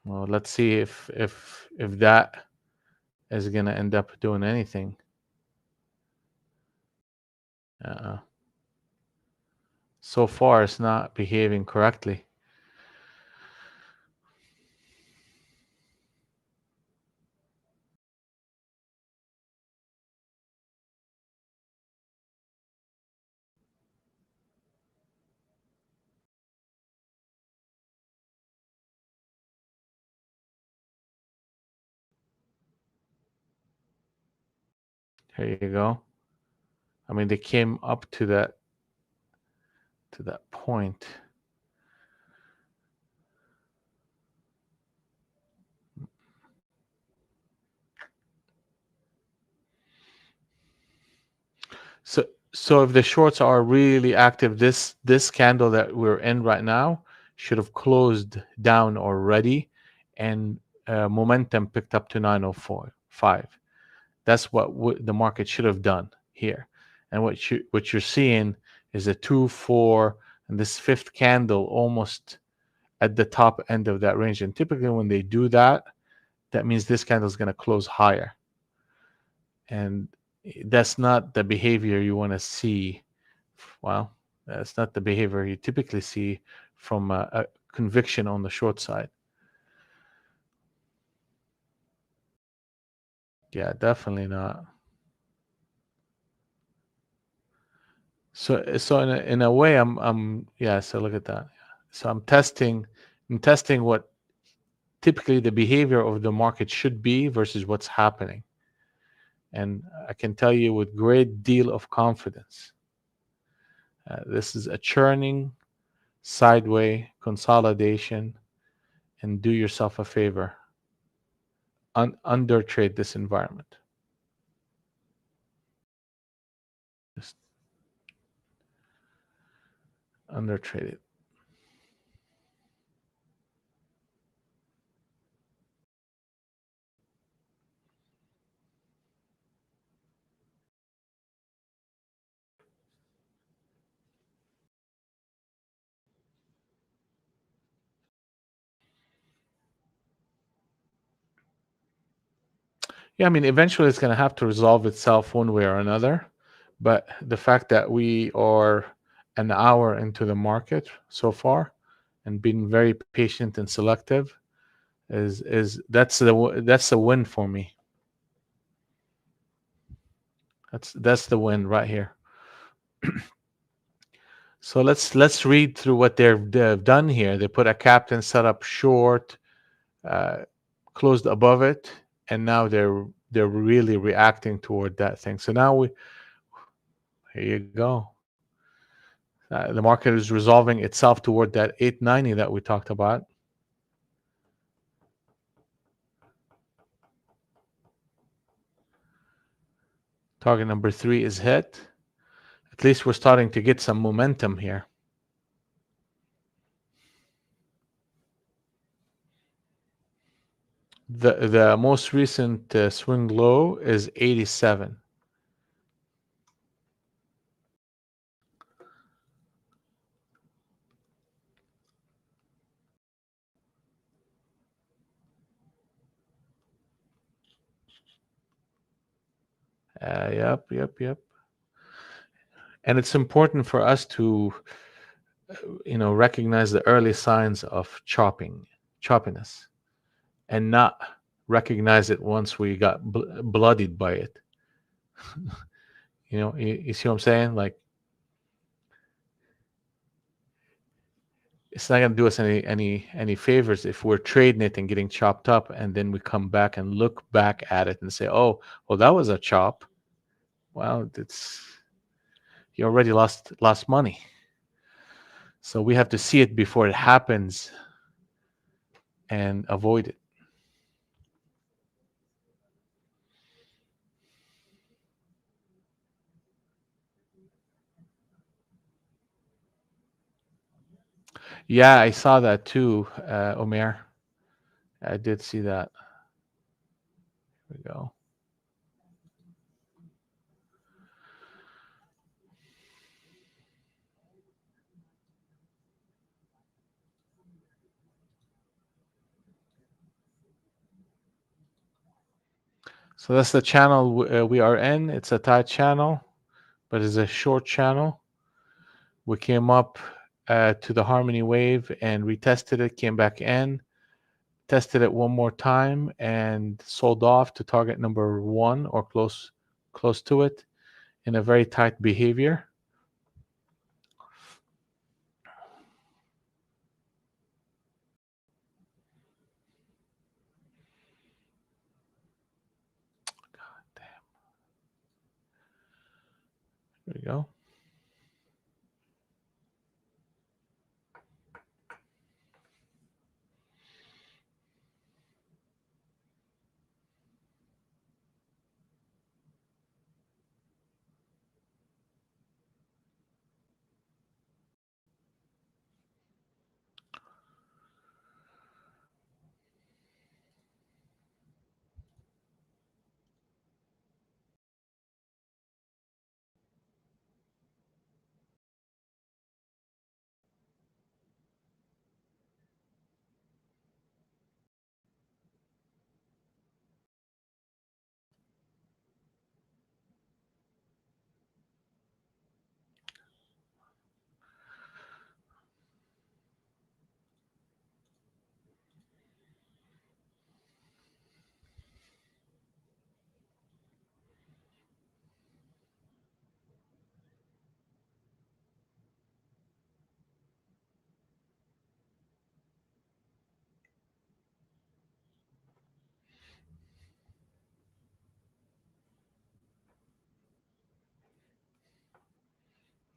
Well, let's see if that is going to end up doing anything. So far, it's not behaving correctly. Here you go. I mean, they came up to that point. So if the shorts are really active, this candle that we're in right now should have closed down already, and momentum picked up to 904.5. That's what the market should have done here. And what you're seeing is a 2-4 and this fifth candle almost at the top end of that range. And typically when they do that, that means this candle is going to close higher. And that's not the behavior you want to see. Well, that's not the behavior you typically see from a conviction on the short side. Yeah, definitely not. So in a way, yeah. So look at that. So I'm testing what typically the behavior of the market should be versus what's happening, and I can tell you with great deal of confidence, this is a churning sideway consolidation, and do yourself a favor, under trade this environment. Just under trade it. Yeah, I mean, eventually it's going to have to resolve itself one way or another. But the fact that we are an hour into the market so far and being very patient and selective is that's the win for me. That's the win right here. So let's read through what they've done here. They put a captain set up short, uh, closed above it, and now they're really reacting toward that thing. So now here you go. The market is resolving itself toward that 890 that we talked about. Target number 3 is hit. At least we're starting to get some momentum here. The most recent swing low is 87. Yep. And it's important for us to, recognize the early signs of choppiness, and not recognize it once we got bloodied by it. You see what I'm saying? Like, it's not going to do us any favors if we're trading it and getting chopped up, and then we come back and look back at it and say, "Oh, well, that was a chop." Well, you already lost money. So we have to see it before it happens and avoid it. Yeah, I saw that too, Omer. I did see that. Here we go. So that's the channel we are in. It's a tight channel, but it's a short channel. We came up to the harmony wave and retested it, came back in, tested it one more time, and sold off to target number one or close to it in a very tight behavior. There we go.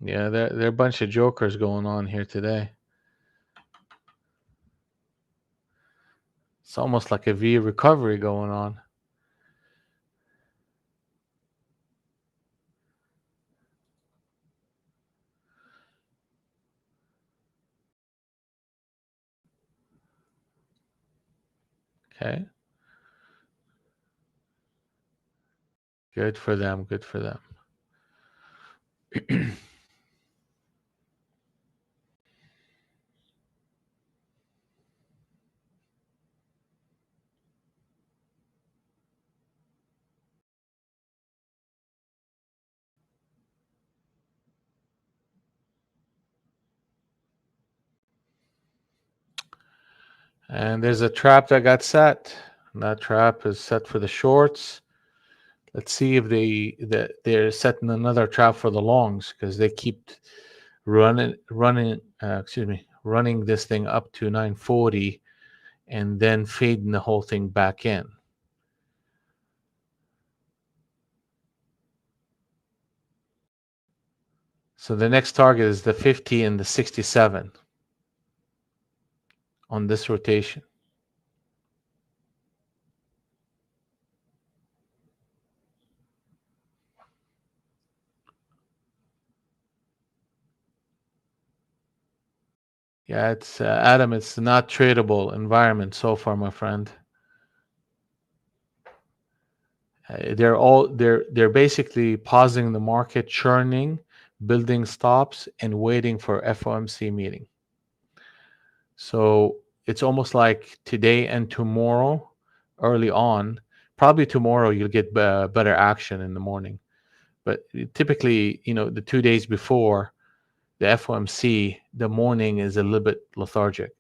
Yeah, there are a bunch of jokers going on here today. It's almost like a V recovery going on. Okay. Good for them. Good for them. And there's a trap that got set. And that trap is set for the shorts. Let's see if they're setting another trap for the longs because they keep running this thing up to 940 and then fading the whole thing back in. So the next target is the 50 and the 67 on this rotation. Yeah, it's Adam. It's not tradable environment so far, my friend. They're basically pausing the market, churning, building stops, and waiting for FOMC meeting. So it's almost like today and tomorrow, early on. Probably tomorrow you'll get better action in the morning, but typically, the 2 days before the FOMC, the morning is a little bit lethargic.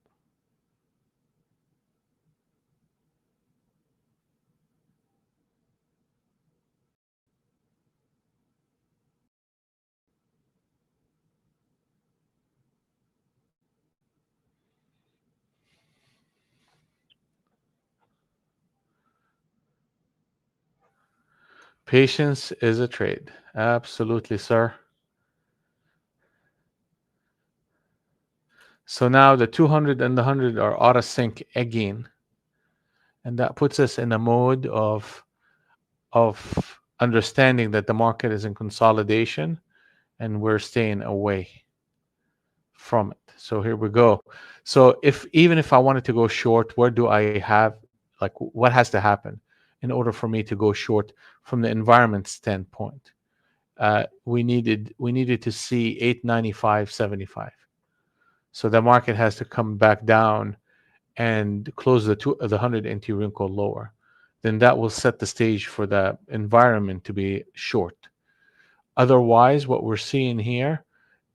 Patience is a trade. Absolutely, sir. So now the 200 and the 100 are out of sync again. And that puts us in a mode of understanding that the market is in consolidation and we're staying away from it. So here we go. So even if I wanted to go short, where do I have, like, what has to happen in order for me to go short from the environment standpoint? We needed to see 895.75. So the market has to come back down and close the 100 NT wrinkle lower. then that will set the stage for the environment to be short. Otherwise, what we're seeing here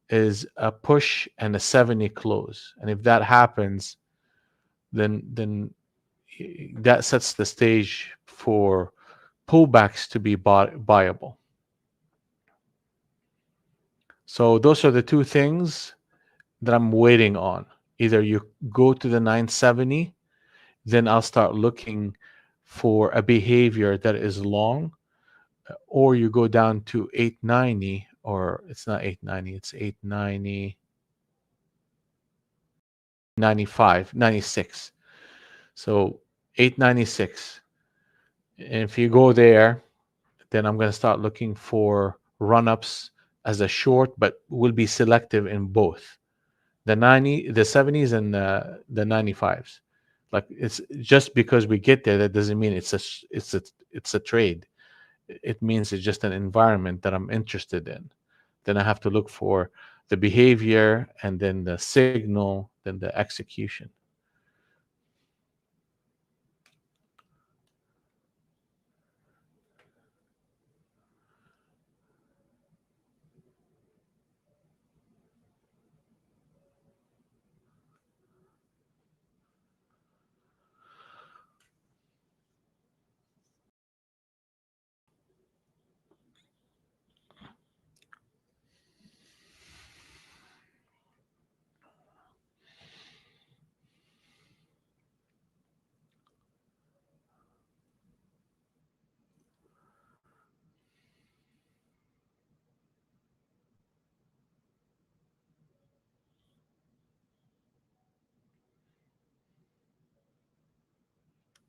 is a push and a 70 close. And if that happens, then that sets the stage for pullbacks to be buyable. So those are the two things that I'm waiting on. Either you go to the 970, then I'll start looking for a behavior that is long, or you go down to 890, or it's not 890, it's 890, 95, 96. So 896. And if you go there, then I'm going to start looking for run-ups as a short, but will be selective in both the 70s and the 95s. Like, it's just because we get there, that doesn't mean it's a trade. It means it's just an environment that I'm interested in. Then I have to look for the behavior, and then the signal, then the execution.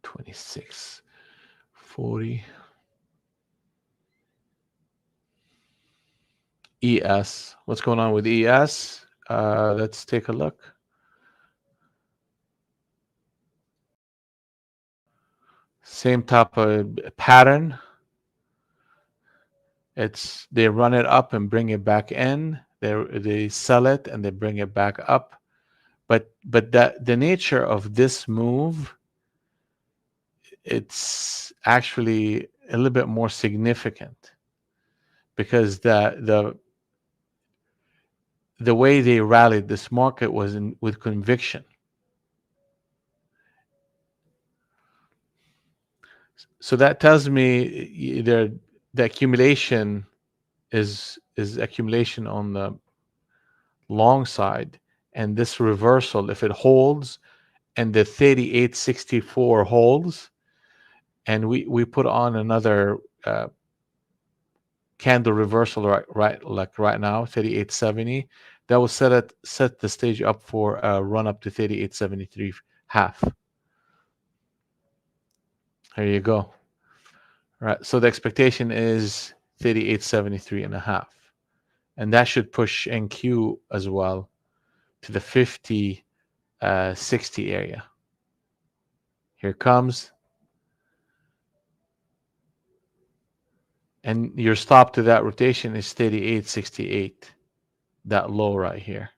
Twenty-six 40 ES. What's going on with ES? Let's take a look. Same type of pattern. It's they run it up and bring it back in. They sell it and they bring it back up. But that the nature of this move, it's actually a little bit more significant, because the way they rallied this market was with conviction. So that tells me the accumulation is accumulation on the long side, and this reversal, if it holds and the 3864 holds, and we put on another candle reversal right now, 3870, that will set the stage up for a run up to 3873 half. There you go. Right. So the expectation is 3873 and a half. And that should push NQ as well to the 50 60 area. Here it comes. And your stop to that rotation is 3868, that low right here.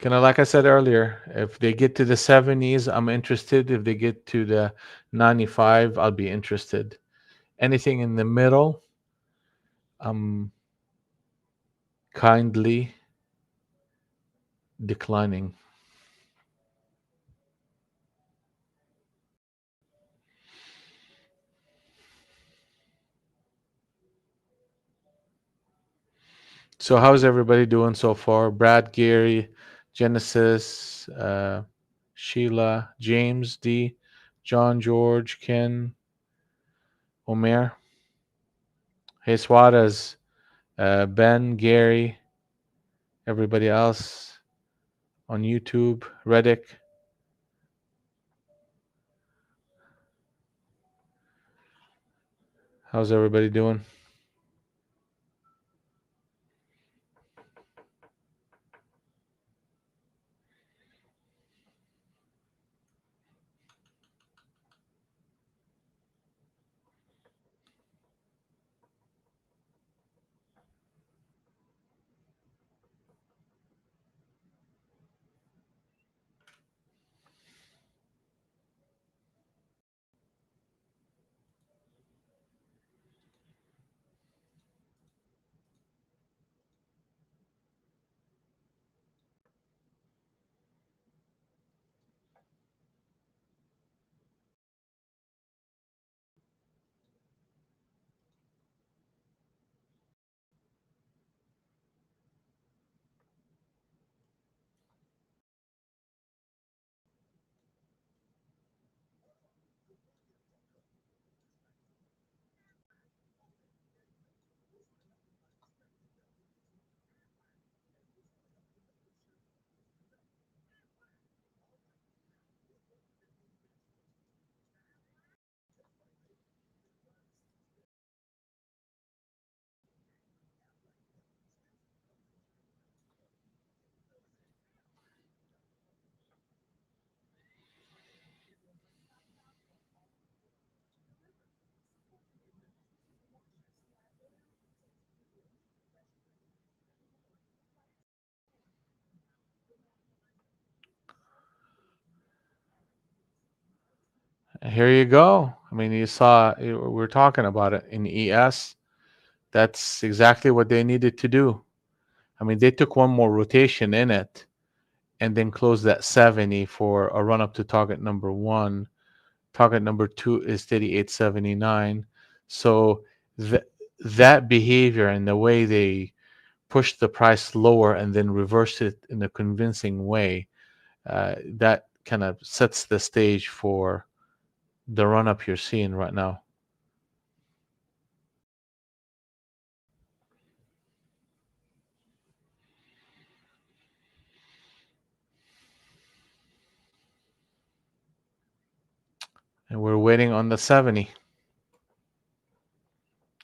Like I said earlier, if they get to the 70s, I'm interested. If they get to the 95, I'll be interested. Anything in the middle, I'm kindly declining. So how's everybody doing so far? Brad, Gary, Genesis, Sheila, James, D, John, George, Ken, Omer, Hey Suarez, Ben, Gary, everybody else on YouTube, Reddick. How's everybody doing? Here you go. I mean, you saw we're talking about it in ES. That's exactly what they needed to do. I mean, they took one more rotation in it and then closed at 70 for a run up to target number one. Target number two is 38.79. So that behavior and the way they pushed the price lower and then reversed it in a convincing way, that kind of sets the stage for the run up you're seeing right now. And we're waiting on the 70.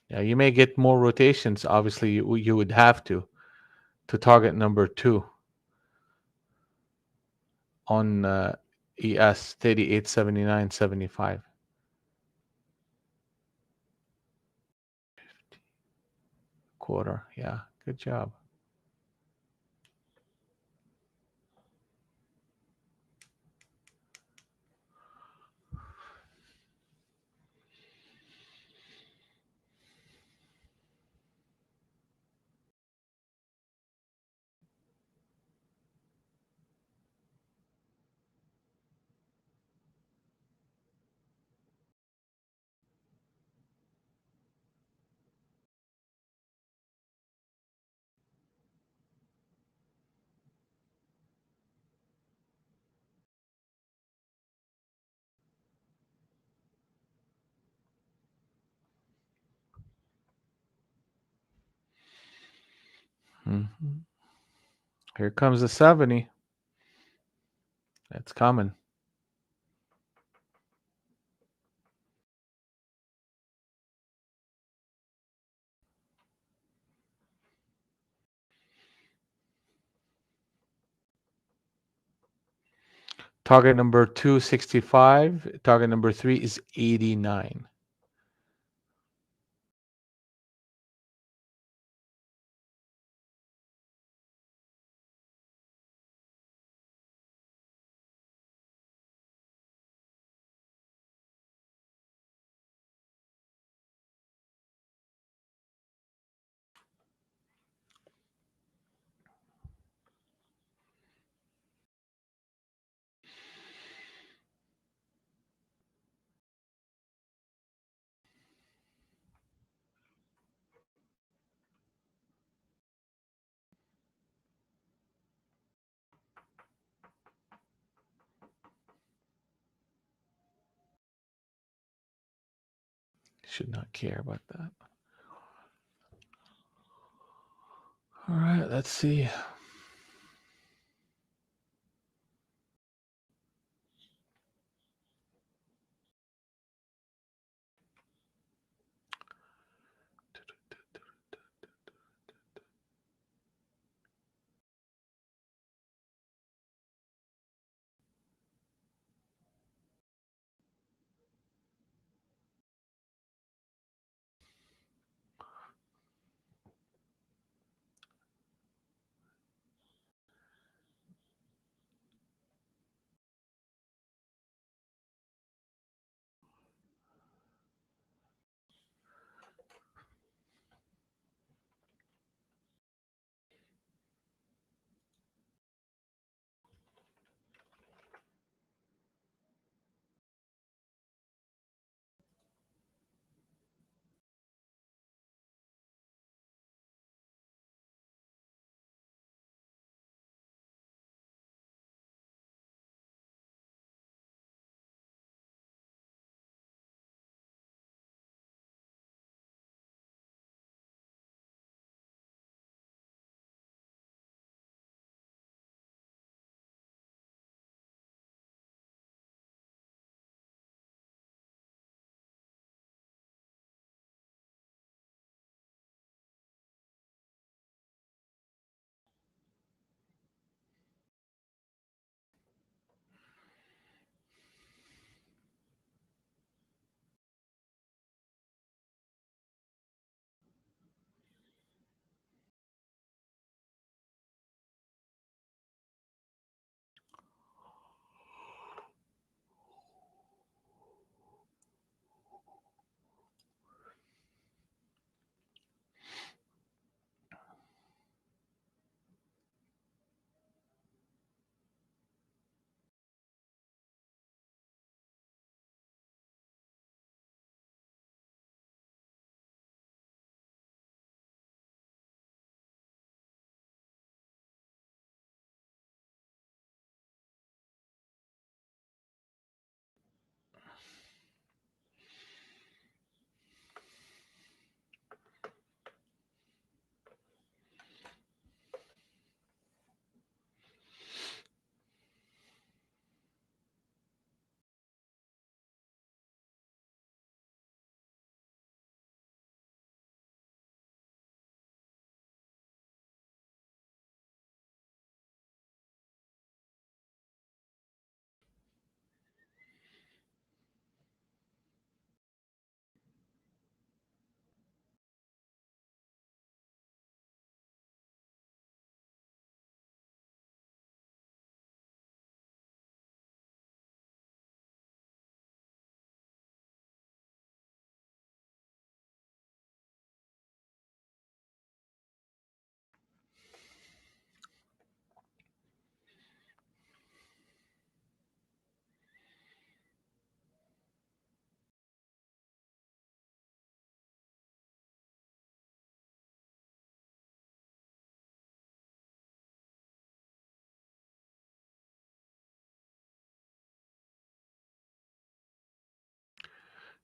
Yeah, you may get more rotations. Obviously, you would have to target number two on ES 38.79.75. Quarter. Yeah, good job. Mhm. Here comes the 70. It's coming. Target number two, 65. Target number three is 89. Should not care about that. All right, let's see.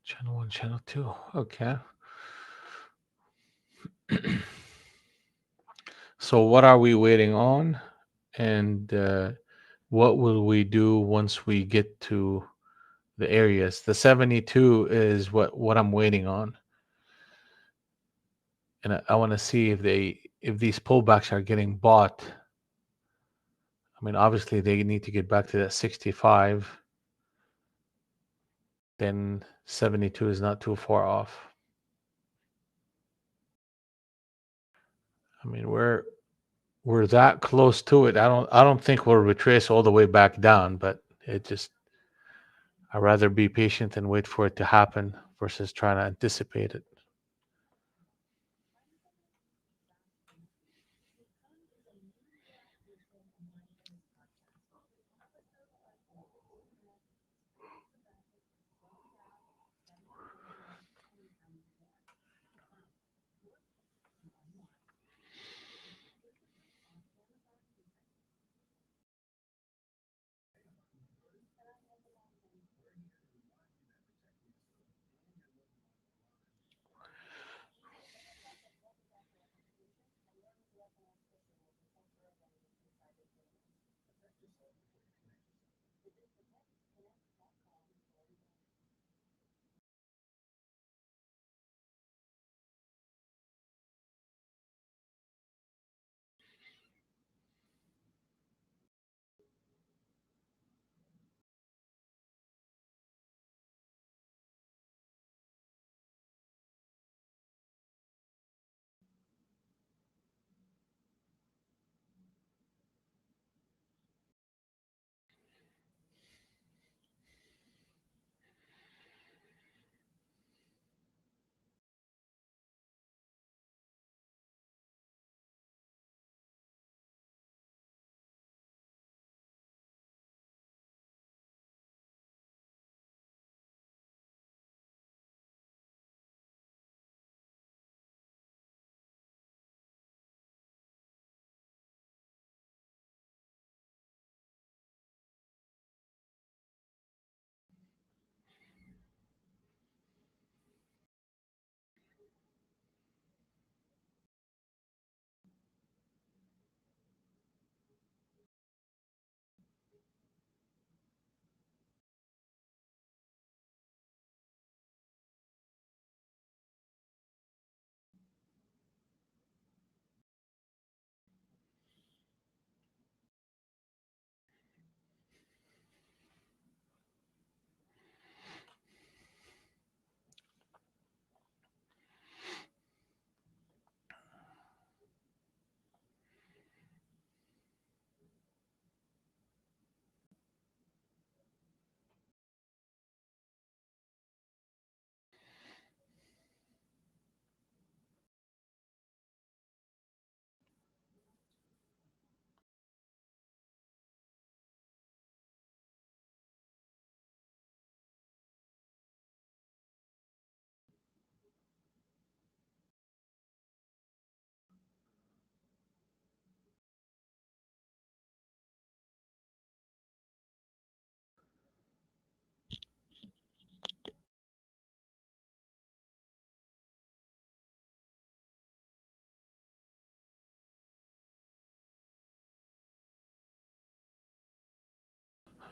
Channel 1, channel 2. Okay. So what are we waiting on? And what will we do once we get to the areas? The 72 is what I'm waiting on. And I want to see if these pullbacks are getting bought. I mean, obviously they need to get back to that 65. Then 72 is not too far off. I mean, we're that close to it. I don't think we'll retrace all the way back down, but it just I'd rather be patient and wait for it to happen versus trying to anticipate it.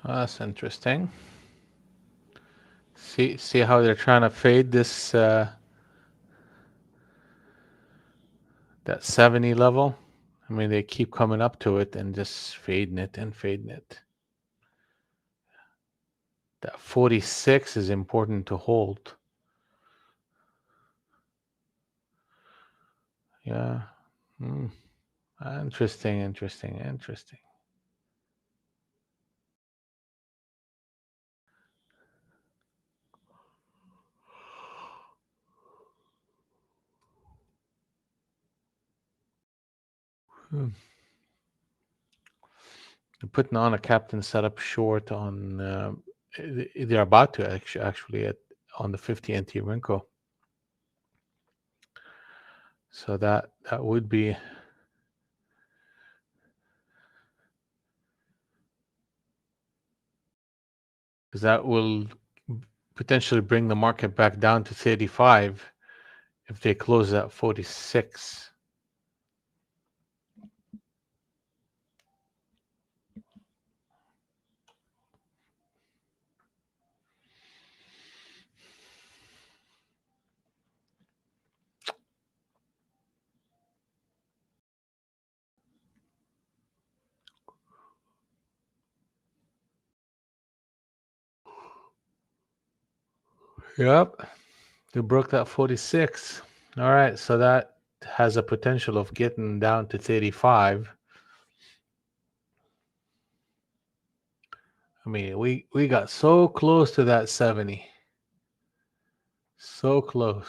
That's interesting. See how they're trying to fade this that 70 level? I mean, they keep coming up to it and just fading it and fading it. That 46 is important to hold. Yeah. Hmm. Interesting, interesting, interesting. Hmm. They're putting on a captain setup short on. They're about to actually at on the 50 NT Renko. So that would be because that will potentially bring the market back down to 35 if they close at 46. Yep, they broke that 46. All right, so that has a potential of getting down to 35. I mean, we got so close to that 70. So close.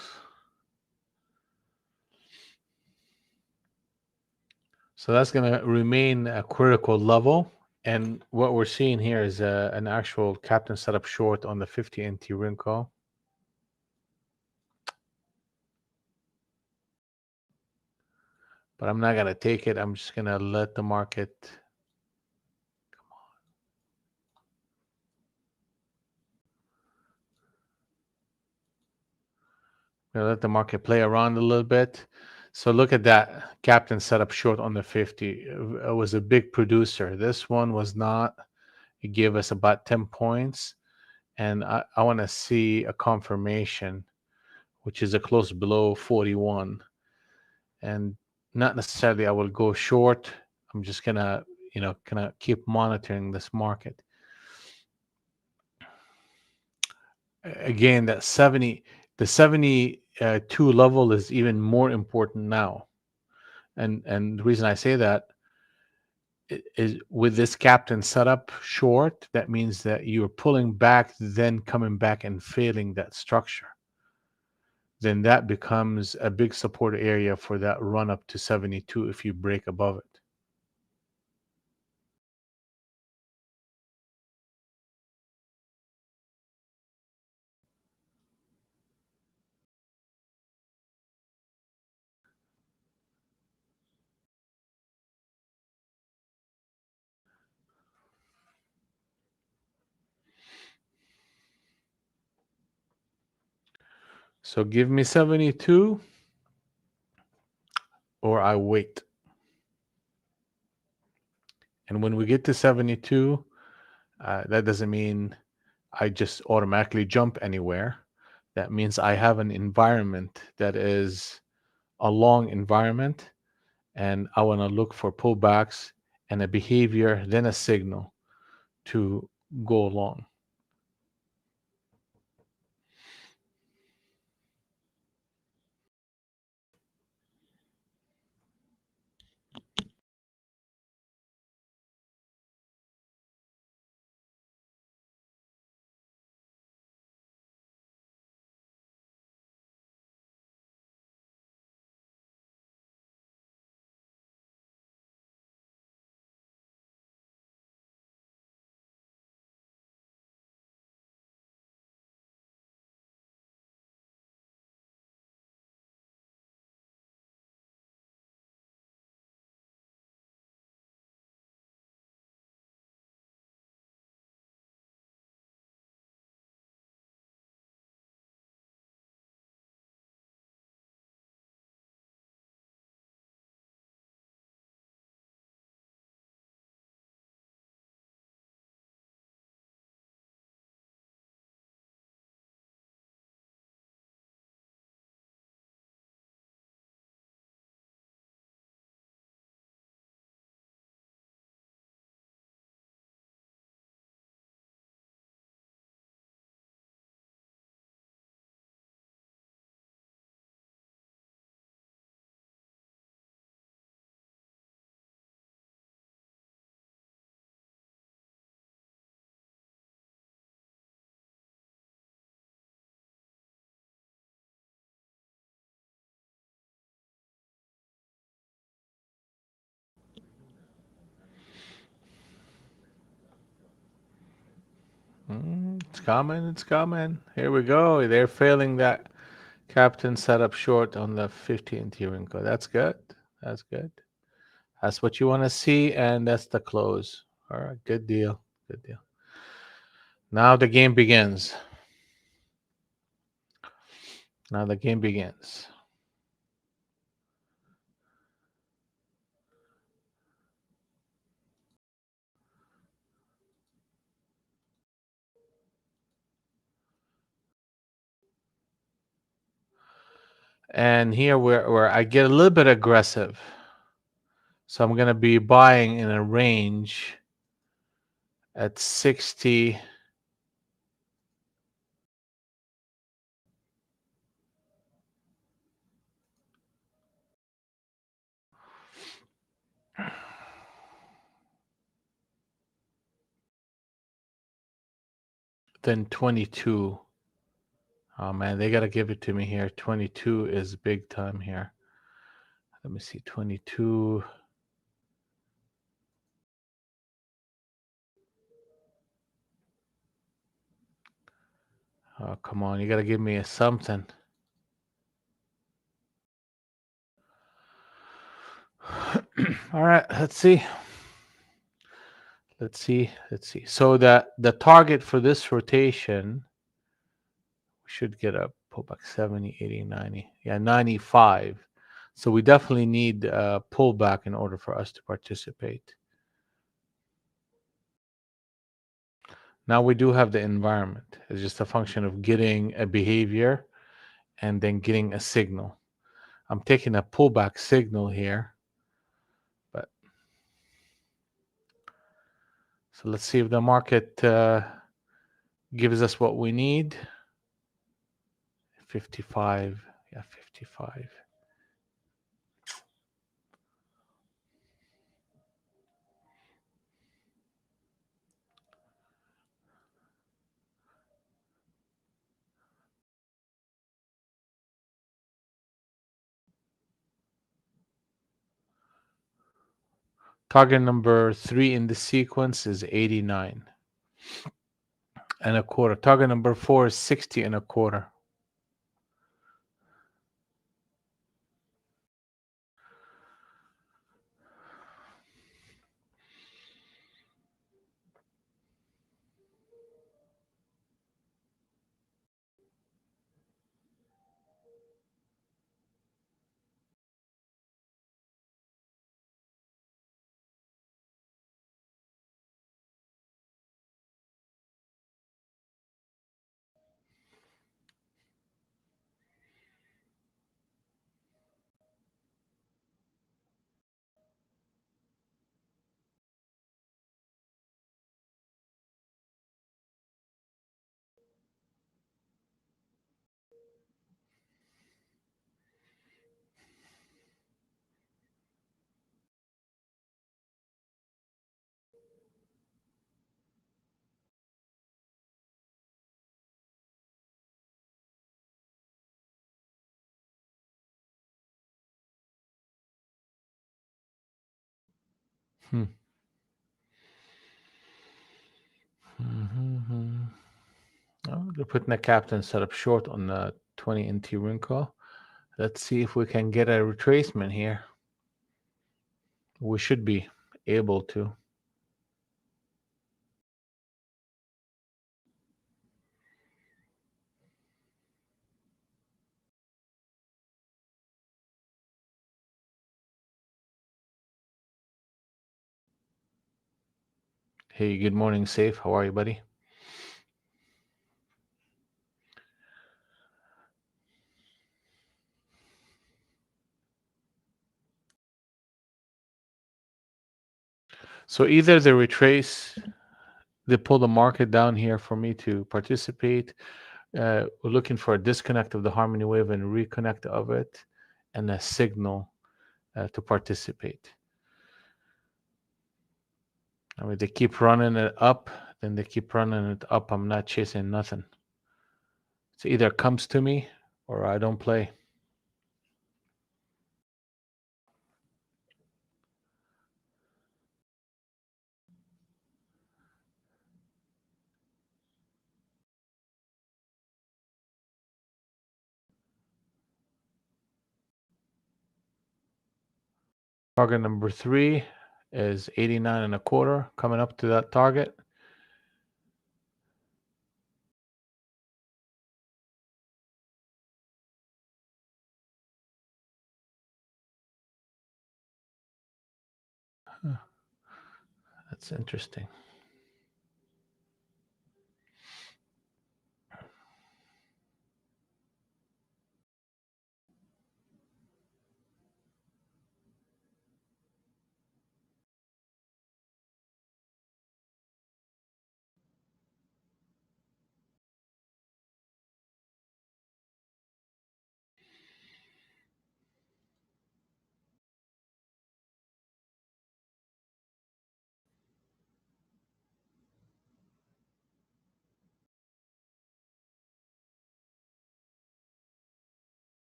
So that's going to remain a critical level. And what we're seeing here is an actual captain setup short on the 50 NT Rinko. But I'm not going to take it. I'm just going to let the market. Let the market play around a little bit. So look at that captain setup short on the 50. It was a big producer. This one was not. It gave us about 10 points. And I want to see a confirmation, which is a close below 41. And not necessarily I will go short. I'm just gonna, kind of keep monitoring this market. Again, that 70, the 72 level is even more important now. And the reason I say that is with this captain setup short, that means that you're pulling back, then coming back and failing that structure. Then that becomes a big support area for that run up to 72 if you break above it. So give me 72 or I wait. And when we get to 72, that doesn't mean I just automatically jump anywhere. That means I have an environment that is a long environment, and I want to look for pullbacks and a behavior, then a signal to go long. It's coming. It's coming. Here we go. They're failing that captain setup short on the 15th Rinko. That's good. That's good. That's what you want to see, and that's the close. All right, good deal. Good deal. Now the game begins. Now the game begins. And here where I get a little bit aggressive. So I'm going to be buying in a range at 60. Then 22. Oh man, they got to give it to me here. 22 is big time here. Let me see. 22. Oh, come on. You got to give me a something. All right, let's see. Let's see. So the target for this rotation, we should get a pullback 70, 80, 90. Yeah, 95. So we definitely need a pullback in order for us to participate. Now we do have the environment. It's just a function of getting a behavior and then getting a signal. I'm taking a pullback signal here, but so let's see if the market gives us what we need. 55. Yeah, 55. Target number 3 in the sequence is 89 and a quarter. Target number 4 is 60 and a quarter. Hmm. Mm-hmm. Oh, they're putting a captain setup short on the 20 NT wrinkle. Let's see if we can get a retracement here. We should be able to. Hey, good morning, Safe. How are you, buddy? So either they retrace, they pull the market down here for me to participate. We're looking for a disconnect of the harmony wave and reconnect of it, and a signal to participate. I mean, they keep running it up, then they keep running it up. I'm not chasing nothing. So either it comes to me or I don't play. Target number 3 is 89 and a quarter, coming up to that target. That's interesting.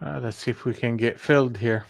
Let's see if we can get filled here.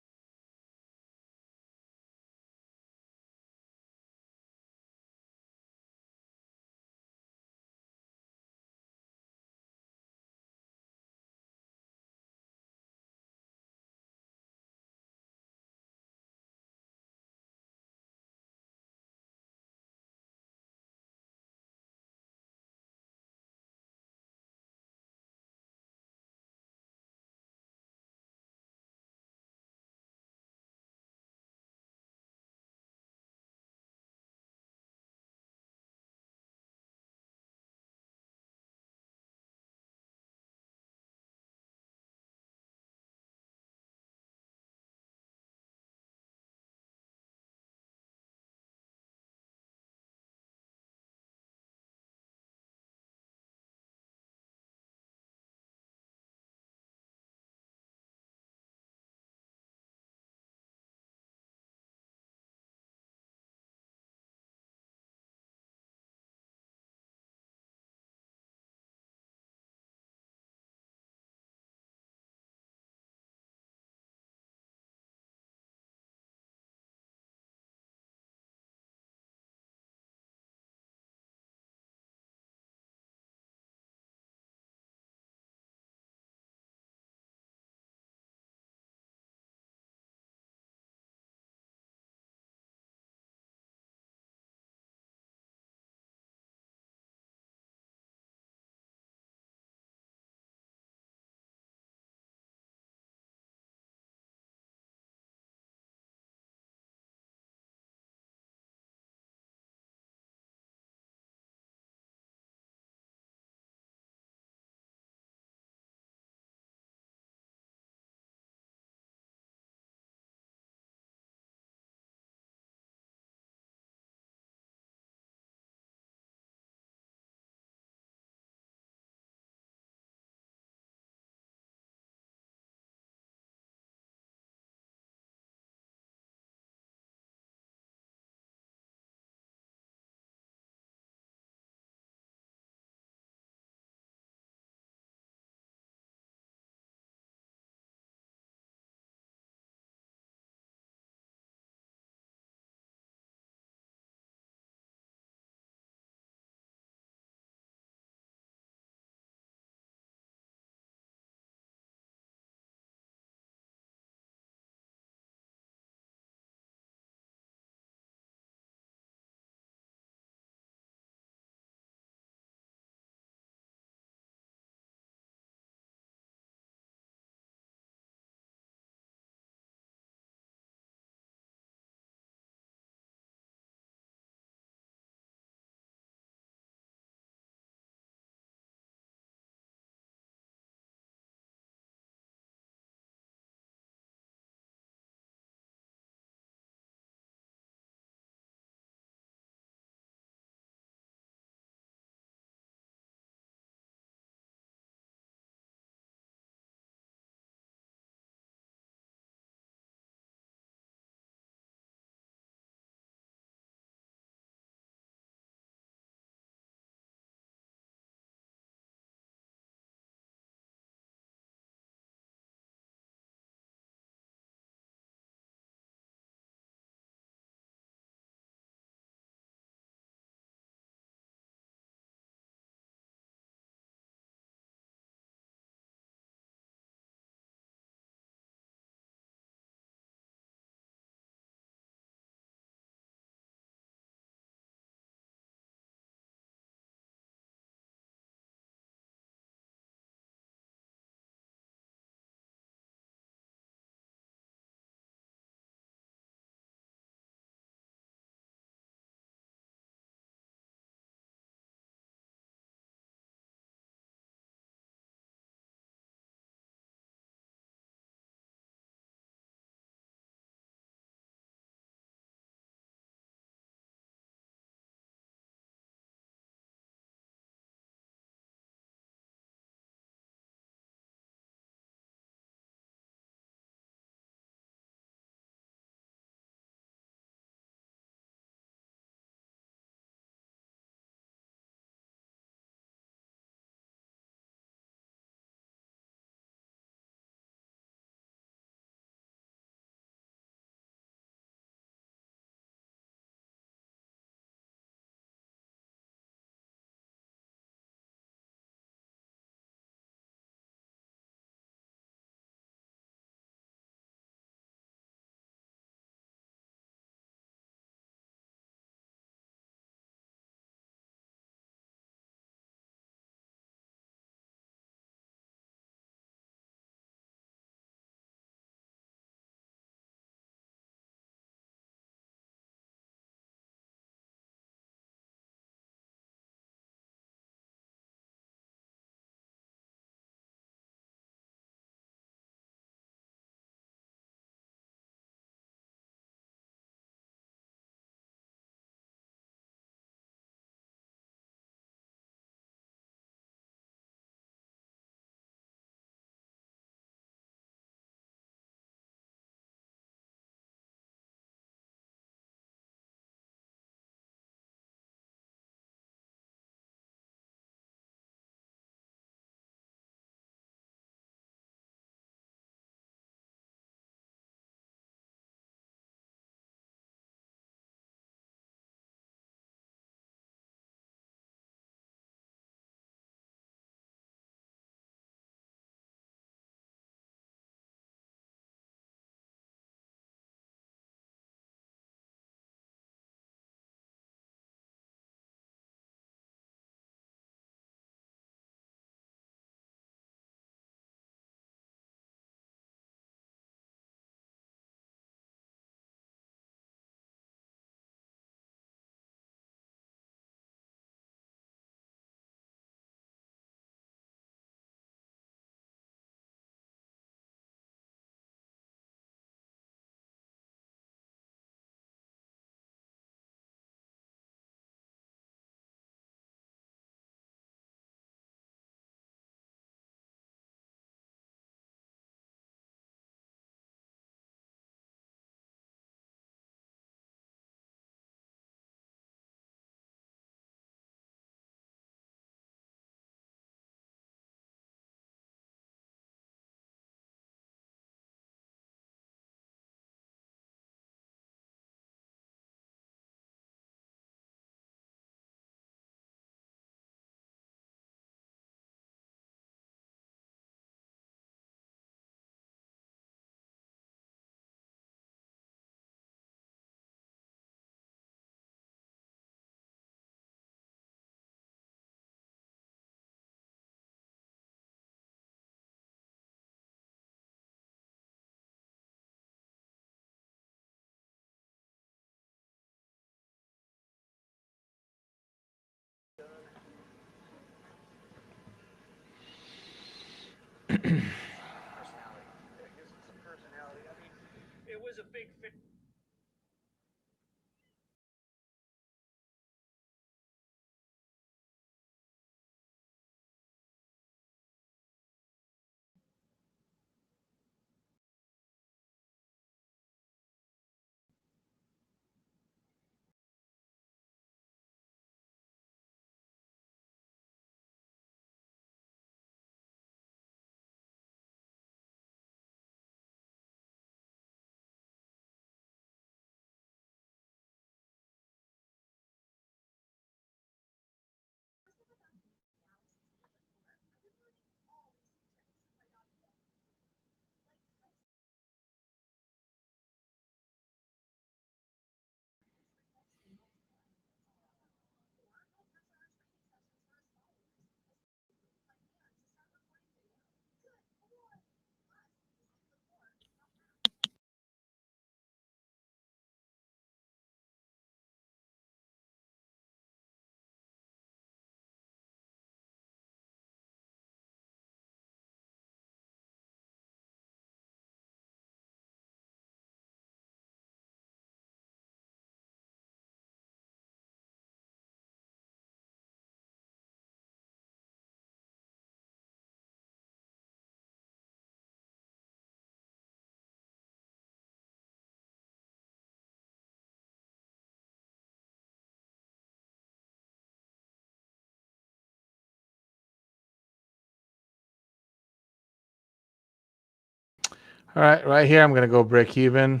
All right here, I'm going to go break even.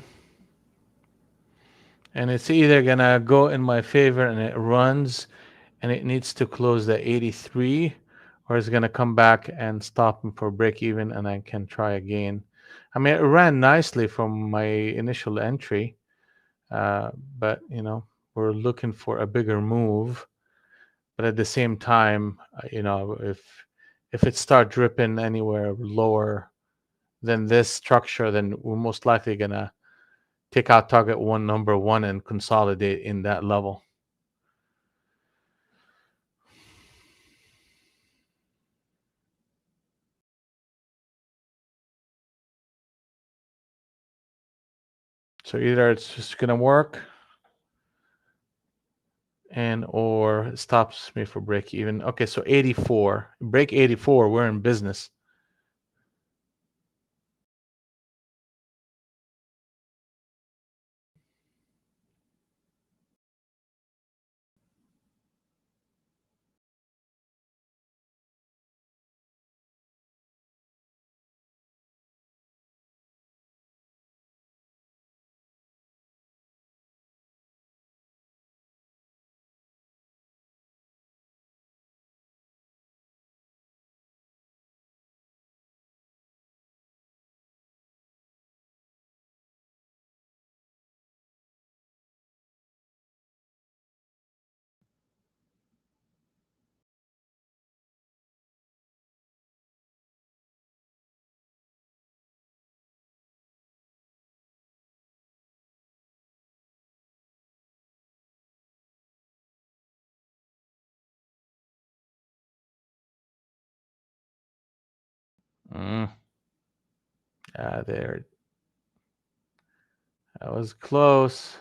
And it's either going to go in my favor and it runs and it needs to close the 83, or it's going to come back and stop me for break even and I can try again. I mean, it ran nicely from my initial entry, but we're looking for a bigger move. But at the same time, if it start dripping anywhere lower than this structure, then we're most likely gonna take out target one, number one, and consolidate in that level. So either it's just gonna work, and or it stops me for break even. Okay, so 84, break 84, we're in business. Mm. There, that was close.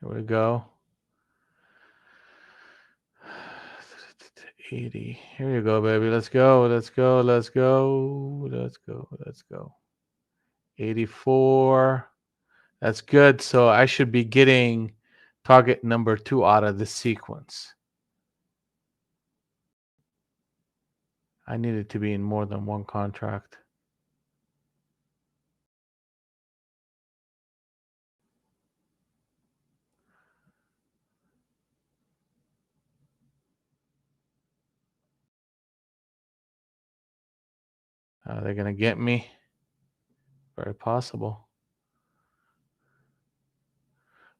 Here we go. 80. Here you go, baby. Let's go. Let's go. Let's go. Let's go. Let's go. 84. That's good. So I should be getting target number 2 out of this sequence. I need it to be in more than one contract. They're going to get me. Very possible.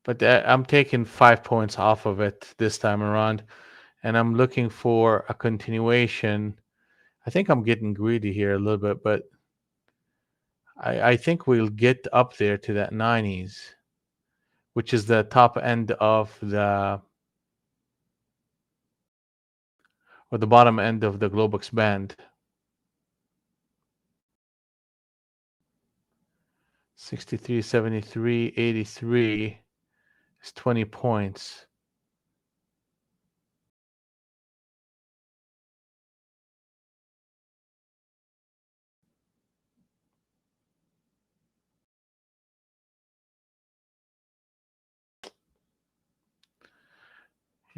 But I'm taking 5 points off of it this time around. And I'm looking for a continuation. I think I'm getting greedy here a little bit, but I think we'll get up there to that 90s, which is the top end of the or the bottom end of the Globex band. 63, 73, 83 is 20 points.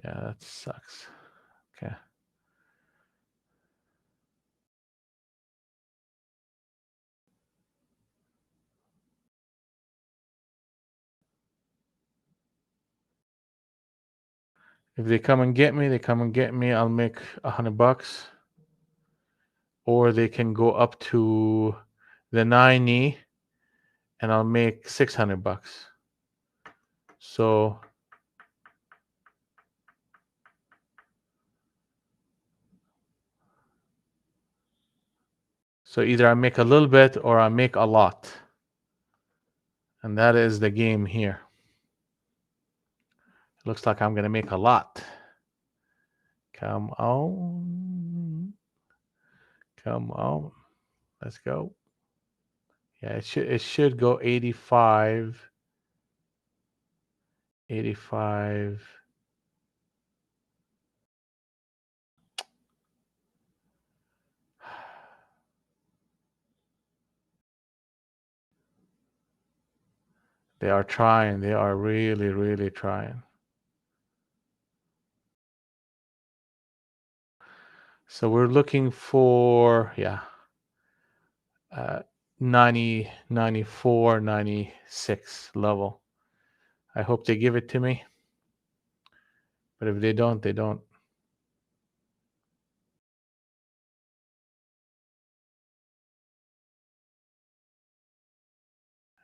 Yeah, that sucks. Okay. If they come and get me, they come and get me. I'll make $100. Or they can go up to the 90 and I'll make $600. So either I make a little bit or I make a lot. And that is the game here. Looks like I'm gonna make a lot. Come on. Come on. Let's go. Yeah, it should go 85. 85. They are trying. They are really, really trying. So we're looking for, 90, 94, 96 level. I hope they give it to me. But if they don't, they don't.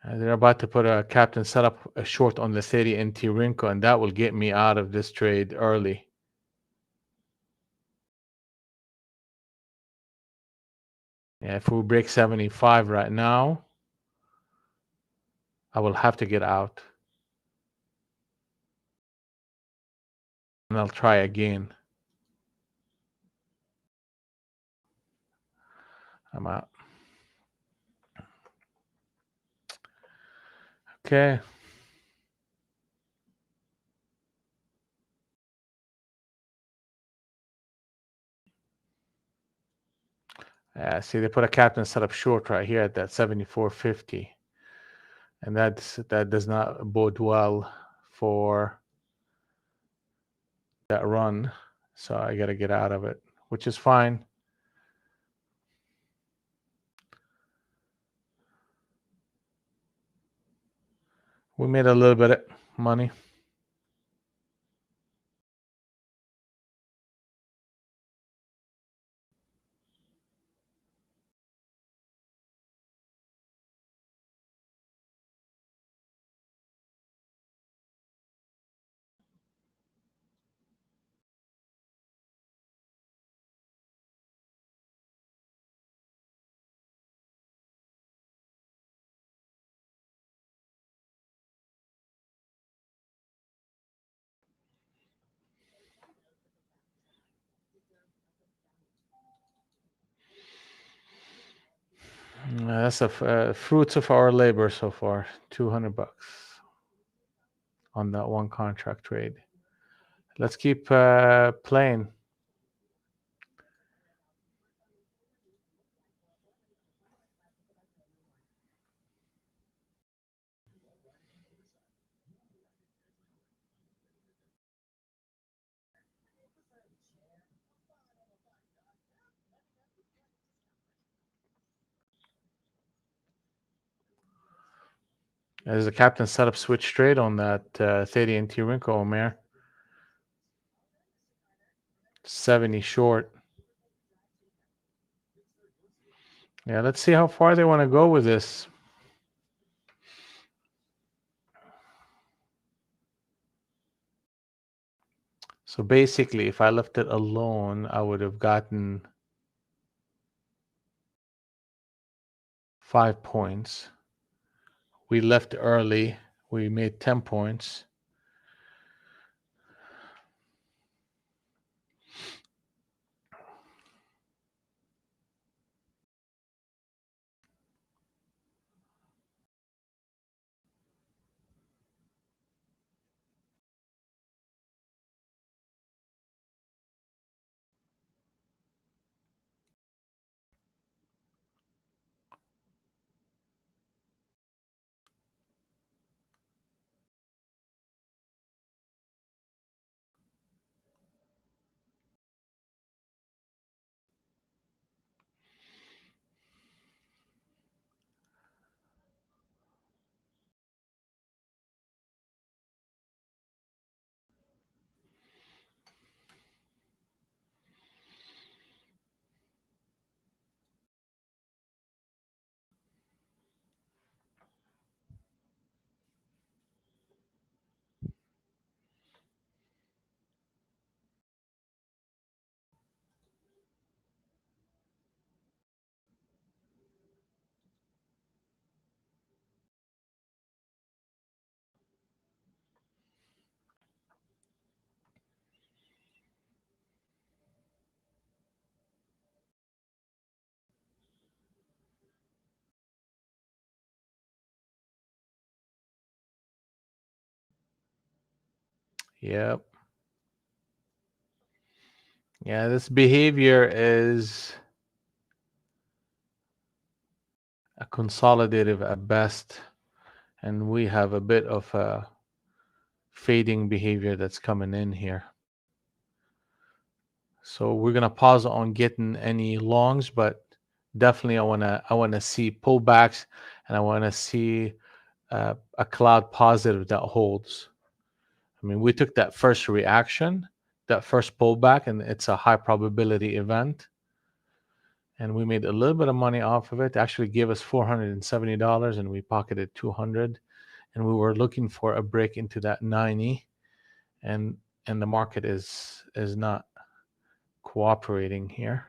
They're about to put a captain set up a short on the 30 NT Rinko, and that will get me out of this trade early. Yeah, if we break 75 right now, I will have to get out. And I'll try again. I'm out. Okay. See, they put a captain set up short right here at that 74.50. And that does not bode well for that run. So I got to get out of it, which is fine. We made a little bit of money. That's the fruits of our labor so far. $200 on that one contract trade. Let's keep playing. There's a captain setup switch straight on that 30 NT Rinko, Omer. 70 short. Yeah, let's see how far they want to go with this. So basically, if I left it alone, I would have gotten 5 points. We left early. We made 10 points. Yep. Yeah, this behavior is a consolidative at best, and we have a bit of a fading behavior that's coming in here. So we're gonna pause on getting any longs, but definitely I wanna see pullbacks, and I wanna see a cloud positive that holds. I mean, we took that first reaction, that first pullback, and it's a high probability event. And we made a little bit of money off of it. It actually gave us $470, and we pocketed 200. And we were looking for a break into that 90, and the market is not cooperating here.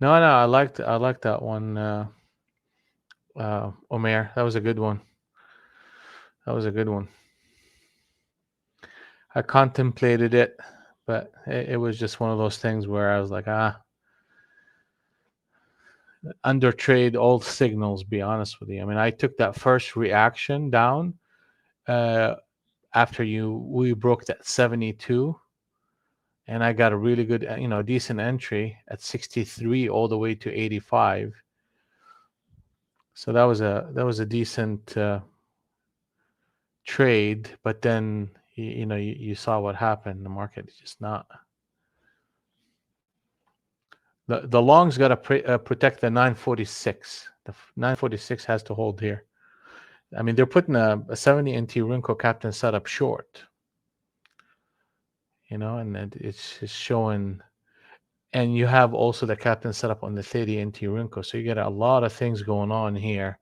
No, no, I liked that one, Omer. That was a good one. That was a good one. I contemplated it, but it was just one of those things where I was like, under trade all signals. Be honest with you. I mean, I took that first reaction down uh, after we broke that 72, and I got a really good, decent entry at 63 all the way to 85. So that was a decent trade. But then you saw what happened. The market is just not. The longs got to protect the 946. The 946 has to hold here. I mean, they're putting a 70 NT Rinko captain setup short, and it's just showing. And you have also the captain setup on the 30 NT Rinko. So you get a lot of things going on here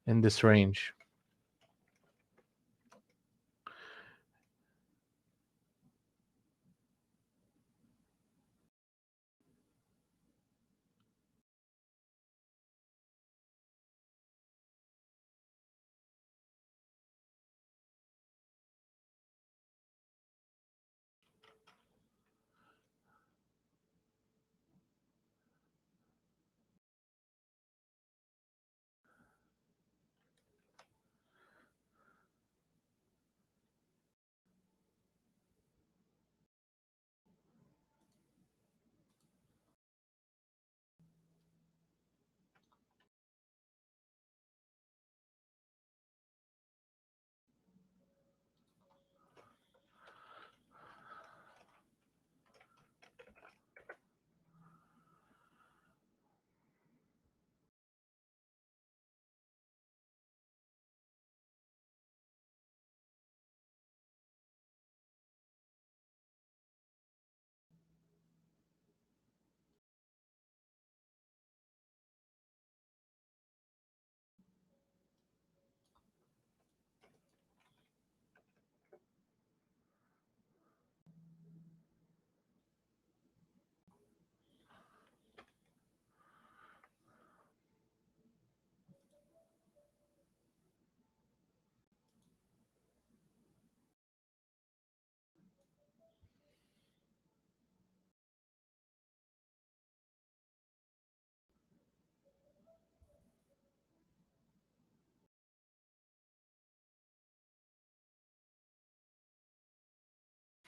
in this range.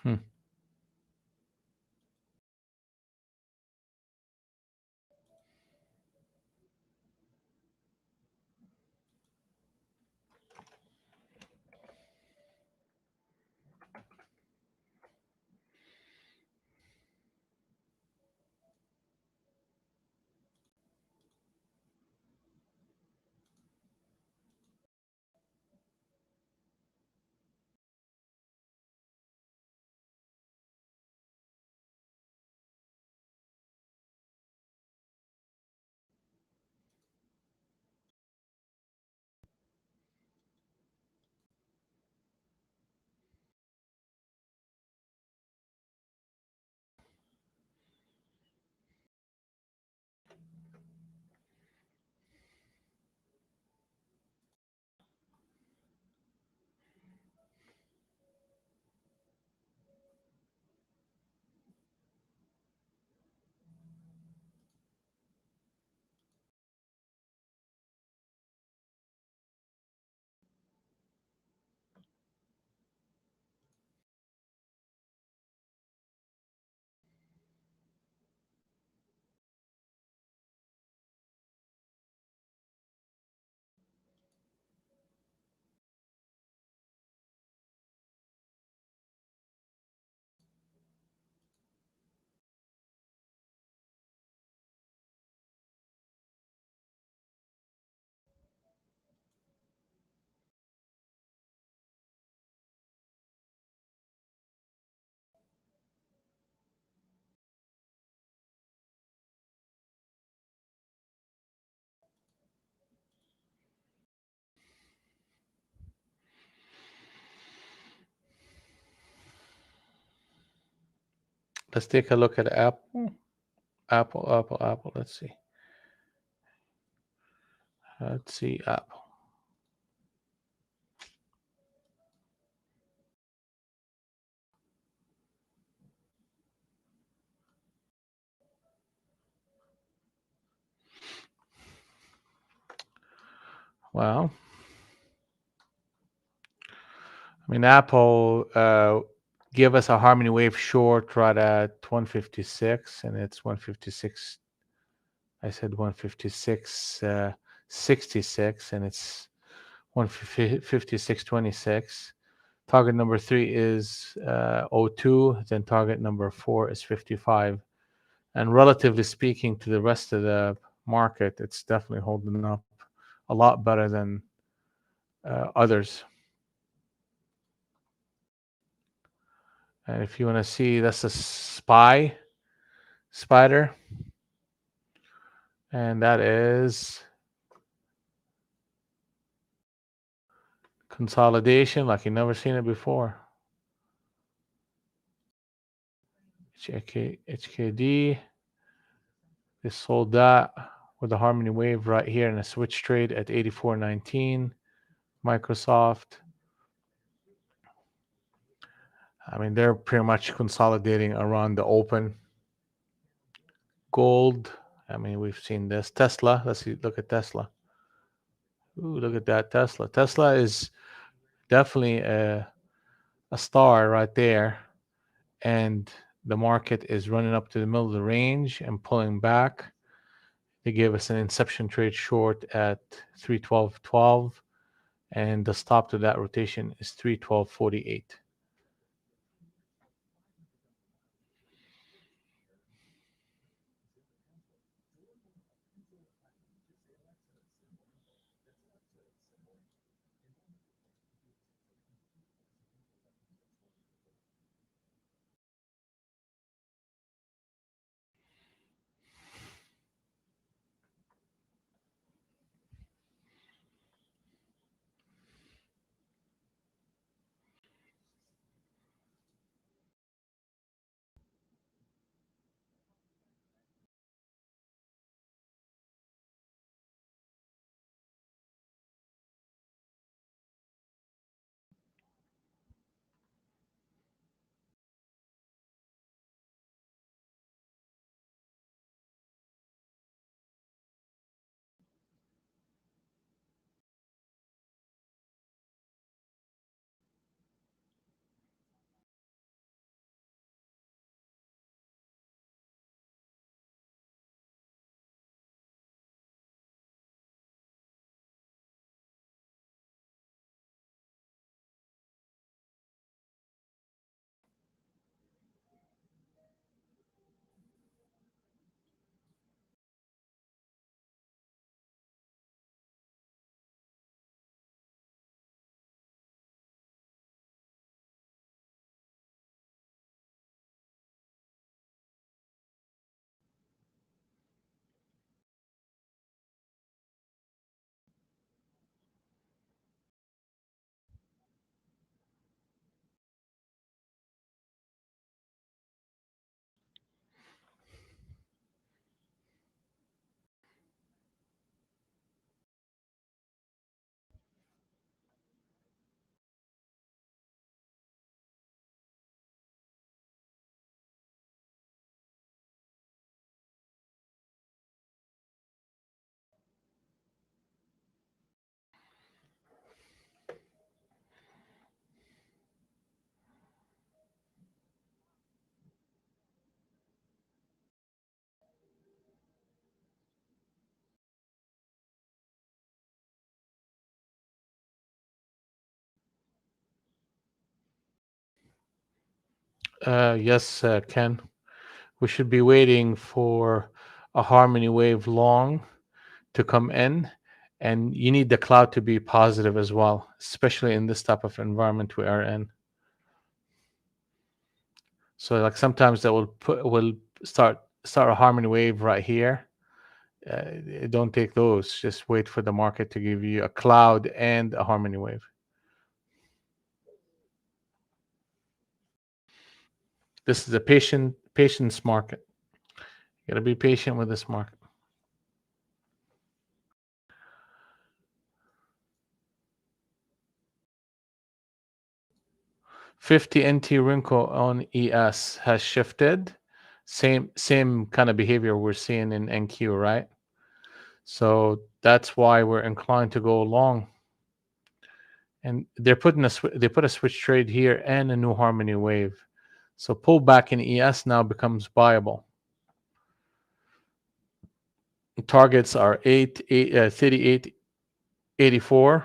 Hmm. Let's take a look at Apple. Apple. Let's see. Apple. Well, I mean, Apple give us a harmony wave short right at 156, and it's 156. I said 156, 66, and it's 156.26. Target number 3 is 02. Then target number 4 is 55. And relatively speaking to the rest of the market, it's definitely holding up a lot better than others. And if you want to see, that's a spider, and that is consolidation like you've never seen it before. HKD, they sold that with a harmony wave right here in a switch trade at 84.19. Microsoft, I mean, they're pretty much consolidating around the open. Gold, I mean, we've seen this. Tesla, look at Tesla. Ooh, look at that Tesla. Tesla is definitely a star right there. And the market is running up to the middle of the range and pulling back. They gave us an inception trade short at 312.12, and the stop to that rotation is 312.48. Yes, Ken. We should be waiting for a harmony wave long to come in, and you need the cloud to be positive as well, especially in this type of environment we are in. So, like sometimes that will start a harmony wave right here. Don't take those. Just wait for the market to give you a cloud and a harmony wave. This is a patience market. You gotta be patient with this market. 50 NT wrinkle on ES has shifted. Same kind of behavior we're seeing in NQ, right? So that's why we're inclined to go long. And they put a switch trade here and a new harmony wave. So pullback in ES now becomes viable. Targets are 38.84.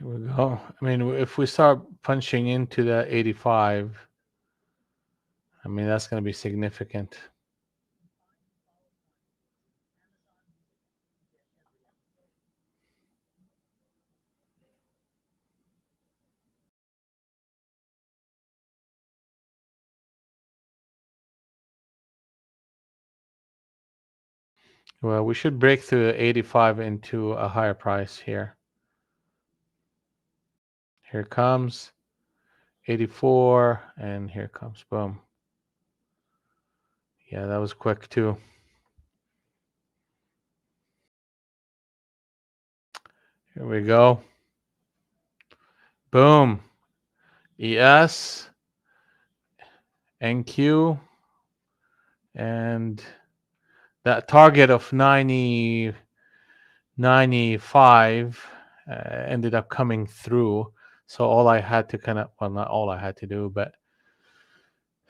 Here we go. I mean, if we start punching into that 85, I mean, that's going to be significant. Well, we should break through 85 into a higher price here. Here comes 84, and here comes, boom. Yeah, that was quick too. Here we go. Boom. ES, NQ, and that target of 90, 95 ended up coming through. So all I had to well, not all I had to do, but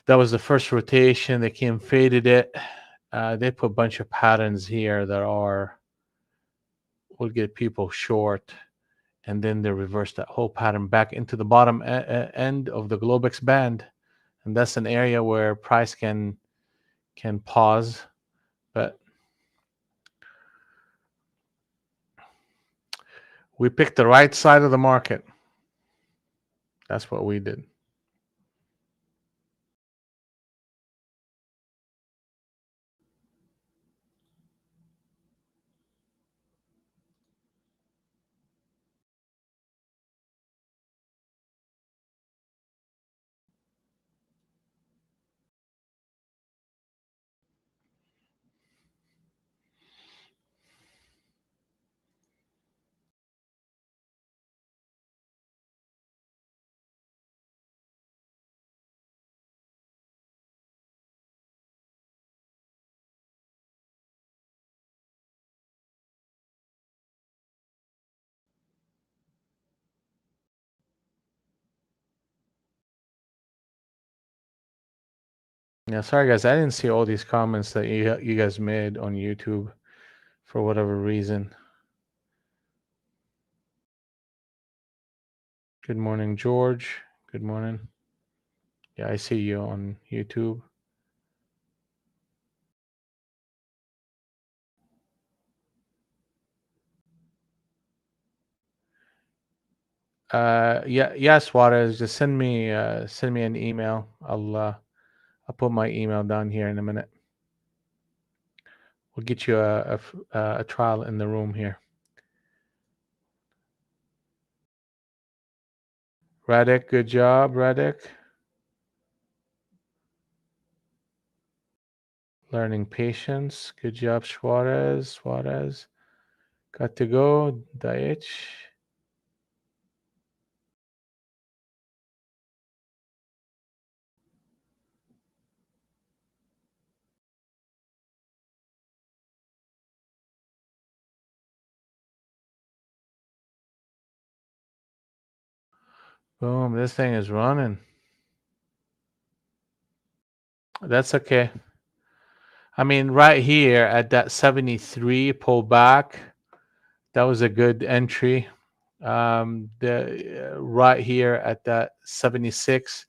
that was the first rotation. They came, faded it. They put a bunch of patterns here that will get people short, and then they reverse that whole pattern back into the bottom end of the Globex band, and that's an area where price can pause. But we picked the right side of the market. That's what we did. Yeah, sorry guys, I didn't see all these comments that you guys made on YouTube for whatever reason. Good morning, George. Good morning. Yeah, I see you on YouTube. Yeah, Suarez, just send me an email. I'll put my email down here in a minute. We'll get you a trial in the room here. Radek, good job, Radek. Learning patience. Good job, Suarez. Got to go, Daich. Boom, this thing is running. That's okay. I mean, right here at that 73 pull back, that was a good entry. The right here at that 76,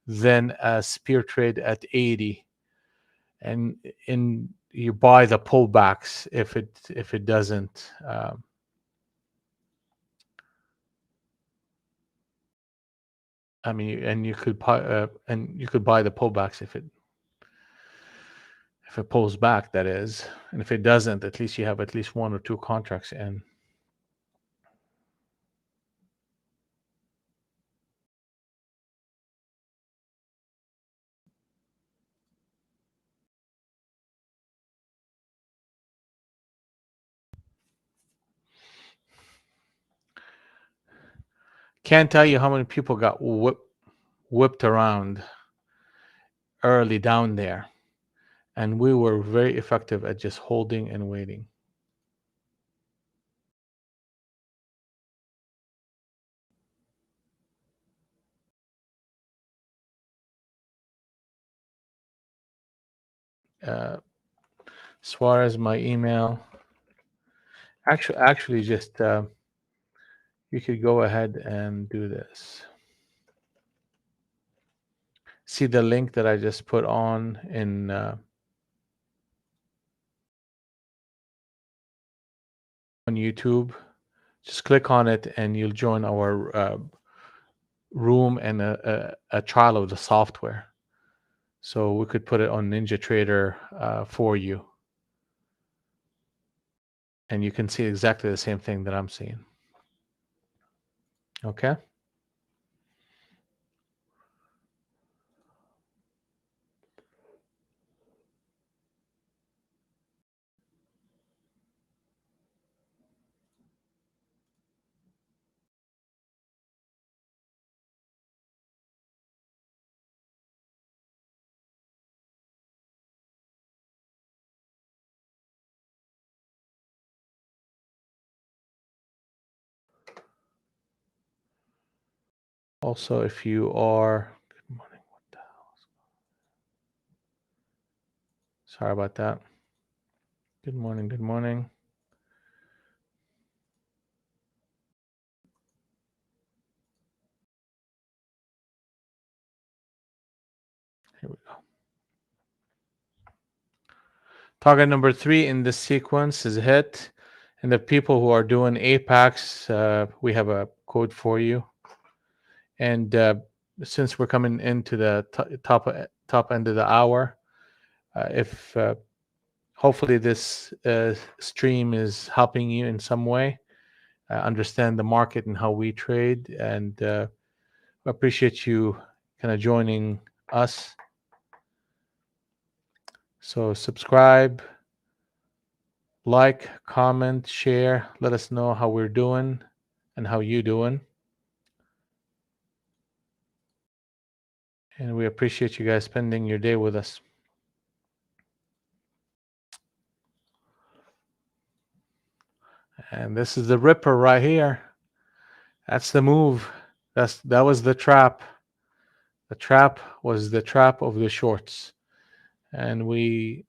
then a spear trade at 80, and you buy the pullbacks if it doesn't. I mean, and you could buy the pullbacks if it pulls back, that is, and if it doesn't, at least you have at least one or two contracts in. Can't tell you how many people got whipped around early down there, and we were very effective at just holding and waiting. As far as my email, actually, just you could go ahead and do this. See the link that I just put on on YouTube. Just click on it, and you'll join our room and a trial of the software. So we could put it on NinjaTrader for you, and you can see exactly the same thing that I'm seeing. Okay. Also, if you are, good morning. What the hell? Sorry about that. Good morning. Good morning. Here we go. Target number 3 in this sequence is hit. And the people who are doing Apex, we have a code for you. And since we're coming into the top end of the hour, if hopefully this stream is helping you in some way understand the market and how we trade, and appreciate you kind of joining us. So subscribe, like, comment, share. Let us know how we're doing and how you doing. And we appreciate you guys spending your day with us. And this is the ripper right here. That's the move. That was the trap. The trap was the trap of the shorts. And we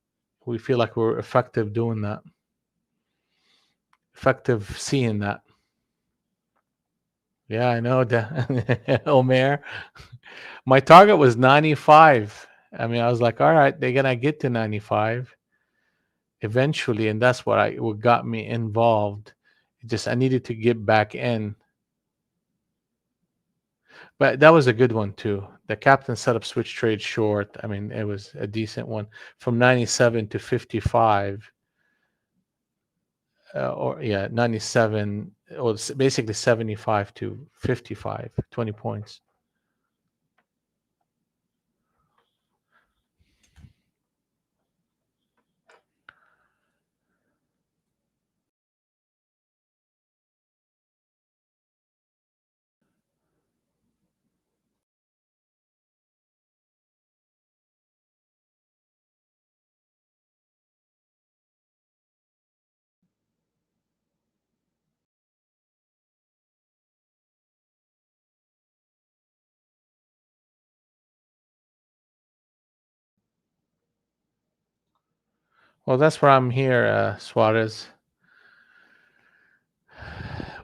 feel like we're effective doing that. Effective seeing that. Yeah, I know that. Omer. My target was 95. I mean, I was like, all right, they're gonna get to 95 eventually, and that's what got me involved. Just I needed to get back in. But that was a good one too. The captain set up switch trade short. I mean, it was a decent one from 97 to 55. Or yeah, 97, or basically 75 to 55, 20 points. Well, that's why I'm here, Suarez.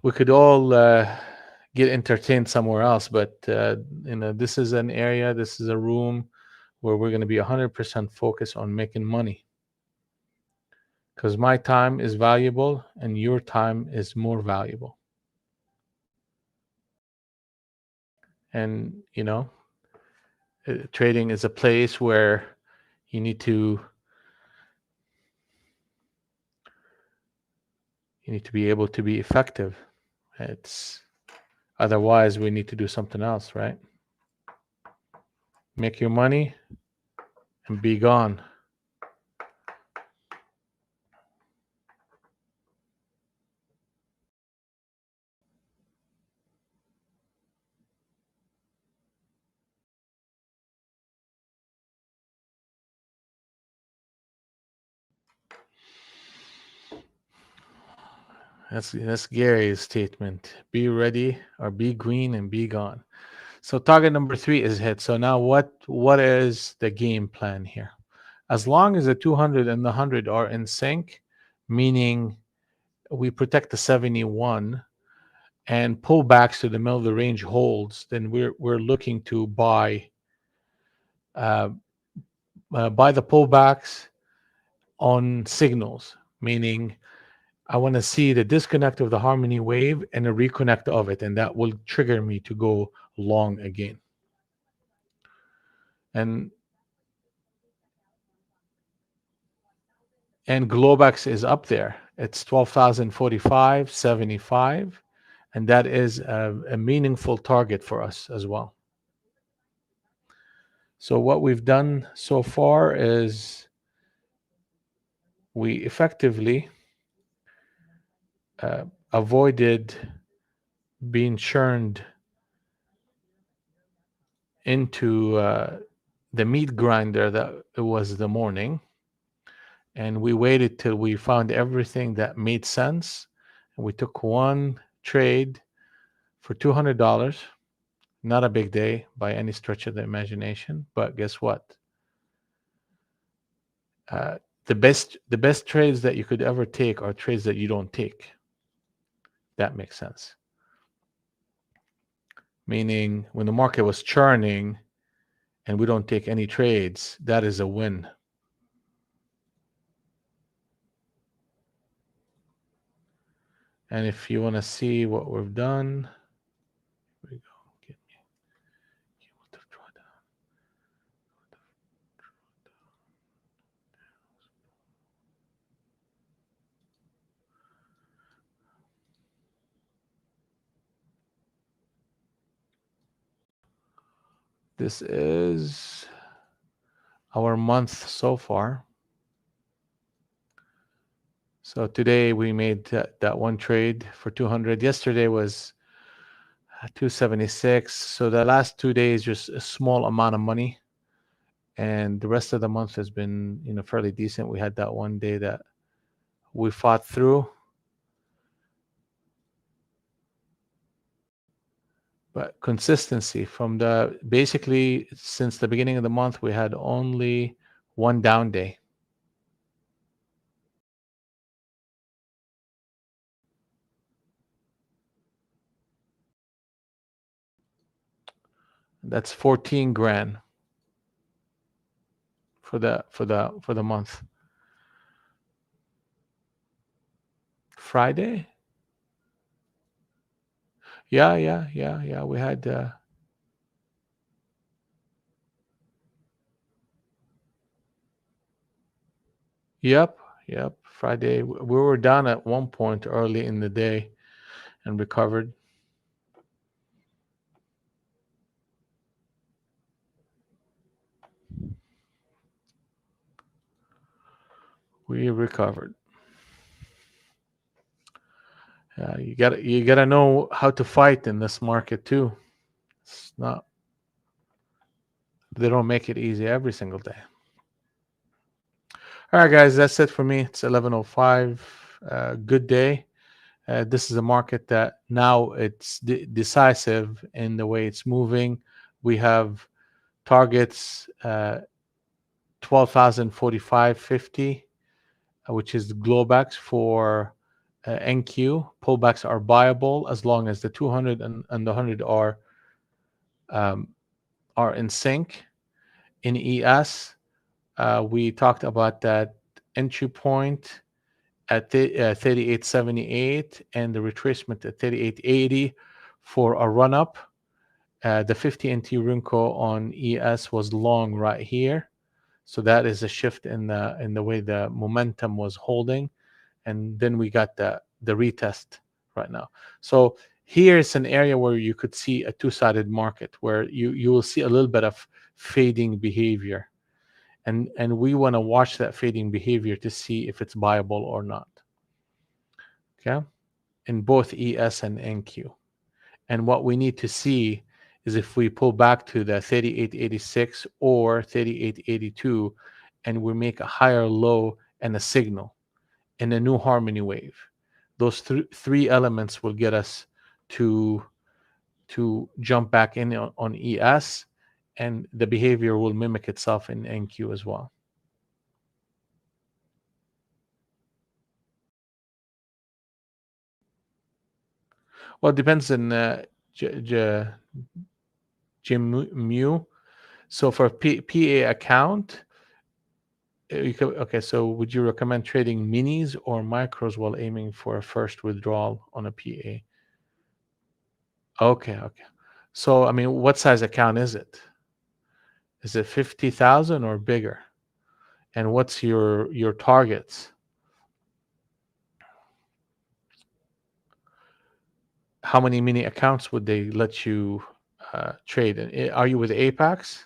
We could all get entertained somewhere else, but this is an area, this is a room where we're going to be 100% focused on making money, because my time is valuable and your time is more valuable. And trading is a place where you need to be able to be effective. It's otherwise we need to do something else, right? Make your money and be gone. That's Gary's statement. Be ready or be green and be gone. So target number 3 is hit. So now what is the game plan here? As long as the 200 and the 100 are in sync, meaning we protect the 71 and pullbacks to the middle of the range holds, then we're looking to buy the pullbacks on signals, meaning I want to see the disconnect of the harmony wave and a reconnect of it, and that will trigger me to go long again. And Globex is up there. It's 12,045, 75, and that is a meaningful target for us as well. So what we've done so far is we effectively avoided being churned into the meat grinder that it was the morning, and we waited till we found everything that made sense, and we took one trade for $200. Not a big day by any stretch of the imagination, but guess what? The best trades that you could ever take are trades that you don't take. That makes sense. Meaning, when the market was churning and we don't take any trades, that is a win. And if you want to see what we've done, here we go. Get me cumulative drawdown. This is our month so far. So today we made that one trade for 200. Yesterday was 276. So the last 2 days, just a small amount of money. And the rest of the month has been, fairly decent. We had that one day that we fought through. But consistency basically since the beginning of the month, we had only one down day. That's 14 grand for the month. Friday? Yeah. We had Yep. Friday. We were down at one point early in the day and recovered. We recovered. You gotta know how to fight in this market too. It's not. They don't make it easy every single day. All right, guys, that's it for me. It's 11:05. Good day. This is a market that now it's decisive in the way it's moving. We have targets 12,045.50, which is the Globex for NQ. Pullbacks are buyable as long as the 200 and the 100 are in sync. In ES, we talked about that entry point at 38.78 and the retracement at 38.80 for a run up. The 50 NT Runko on ES was long right here, so that is a shift in the way the momentum was holding, and then we got the retest right now. So here's an area where you could see a two-sided market where you will see a little bit of fading behavior, and we want to watch that fading behavior to see if it's buyable or not. Okay, in both ES and NQ. And what we need to see is if we pull back to the 38.86 or 38.82 and we make a higher low and a signal in a new harmony wave. Those three elements will get us to jump back in on ES, and the behavior will mimic itself in NQ as well. Well, it depends on Mu. So for PA account, okay, so would you recommend trading minis or micros while aiming for a first withdrawal on a PA? Okay. So, I mean, what size account is it? Is it 50,000 or bigger? And what's your targets? How many mini accounts would they let you trade? And are you with Apex?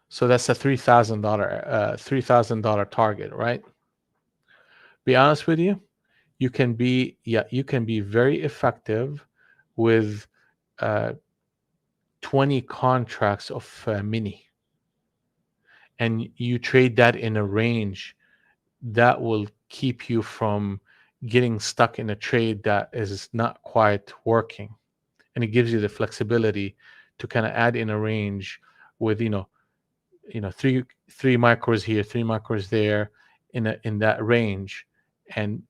So that's a $3,000 target, right? Be honest with you, you can be very effective with 20 contracts of mini, and you trade that in a range that will keep you from getting stuck in a trade that is not quite working, and it gives you the flexibility to kind of add in a range with three micros here, three micros there, in that range, and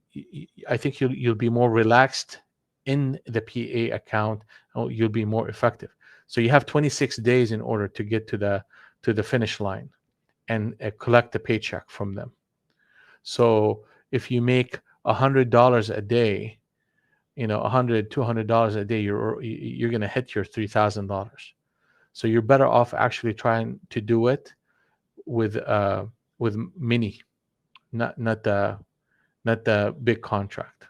I think you'll be more relaxed in the PA account. You'll be more effective. So you have 26 days in order to get to the finish line and collect the paycheck from them. So if you make $100 a day, $100-$200 a day, you're going to hit your $3,000. So you're better off actually trying to do it with mini, not the big contract.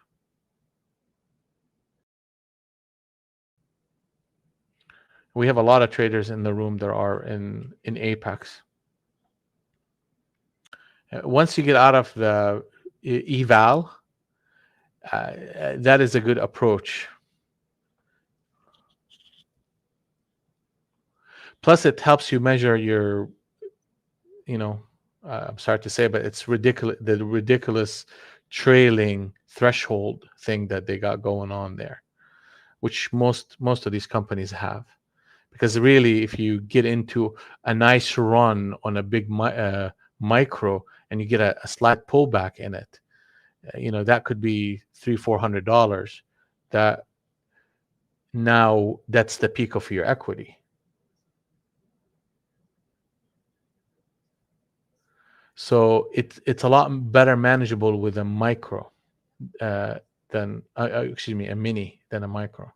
We have a lot of traders in the room that are in Apex. Once you get out of the eval, that is a good approach. Plus, it helps you measure your, I'm sorry to say, but it's ridiculous, the ridiculous trailing threshold thing that they got going on there, which most of these companies have. Because really, if you get into a nice run on a big micro and you get a slight pullback in it, that could be $300-$400. That now that's the peak of your equity. So it's a lot better manageable with a micro than a mini than a micro.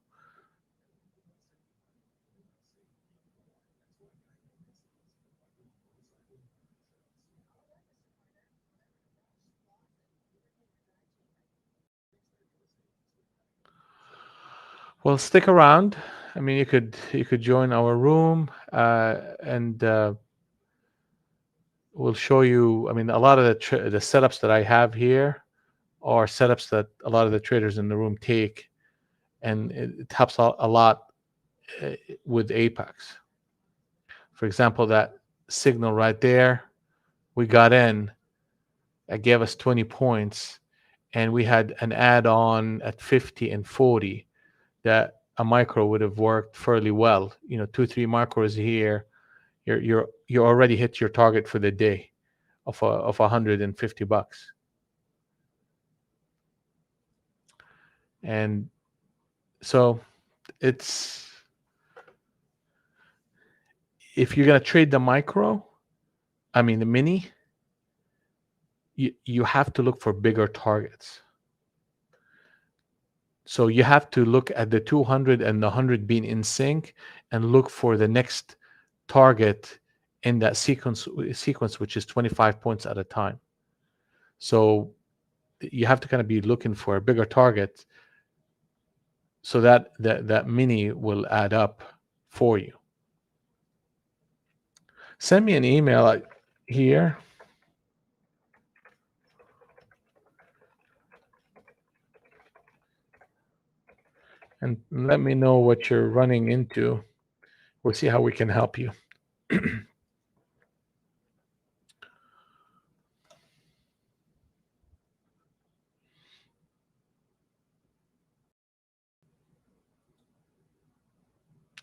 Well, stick around. I mean, you could join our room, and we'll show you. I mean, a lot of the setups that I have here are setups that a lot of the traders in the room take, and it helps a lot with Apex. For example, that signal right there, we got in. That gave us 20 points, and we had an add-on at 50 and 40 that a micro would have worked fairly well. 2-3 micros here, you already hit your target for the day of $150. And so it's, if you're going to trade the the mini, you have to look for bigger targets. So you have to look at the 200 and the 100 being in sync and look for the next target in that sequence, which is 25 points at a time. So you have to kind of be looking for a bigger target so that mini will add up for you. Send me an email here. And let me know what you're running into. We'll see how we can help you.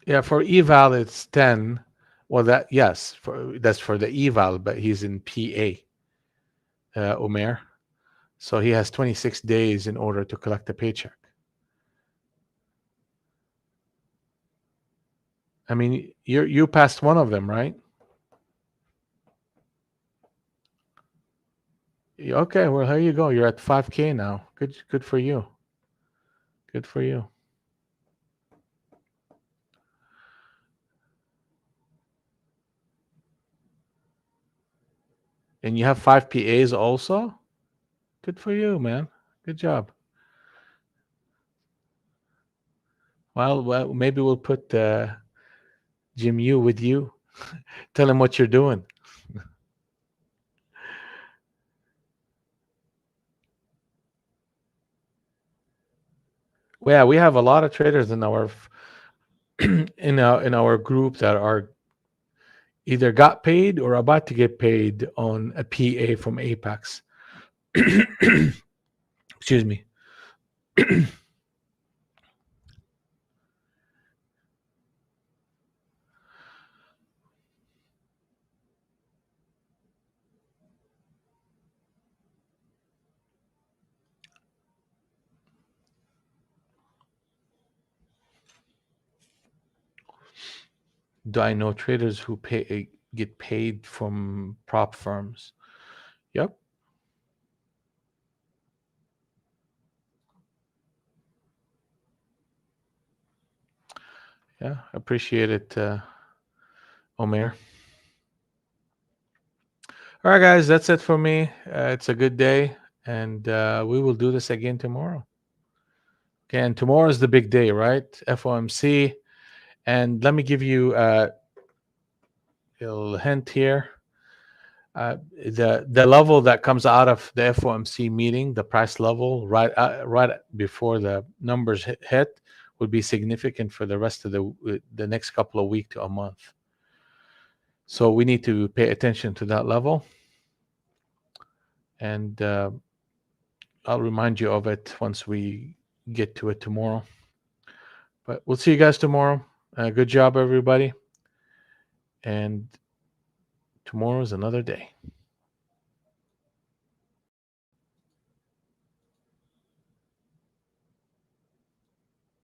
Yeah, for eval it's 10. Well, that's for the eval, but he's in PA, Omer. So he has 26 days in order to collect the paycheck. I mean, you passed one of them, right? Okay, well, here you go. You're at 5K now. Good for you. Good for you. And you have 5 PAs also? Good for you, man. Good job. Well, maybe we'll put Jim Yu with you. Tell him what you're doing. Well, yeah, we have a lot of traders in our in our group that are either got paid or about to get paid on a PA from Apex. Excuse me. Do I know traders who get paid from prop firms? Yep. Yeah, appreciate it, Omer. All right, guys, that's it for me. It's a good day, and we will do this again tomorrow. Okay, and tomorrow is the big day, right? FOMC. And let me give you a little hint here. The level that comes out of the FOMC meeting, the price level right before the numbers hit, would be significant for the rest of the next couple of weeks to a month. So we need to pay attention to that level, and I'll remind you of it once we get to it tomorrow. But we'll see you guys tomorrow. Good job, everybody, and tomorrow is another day.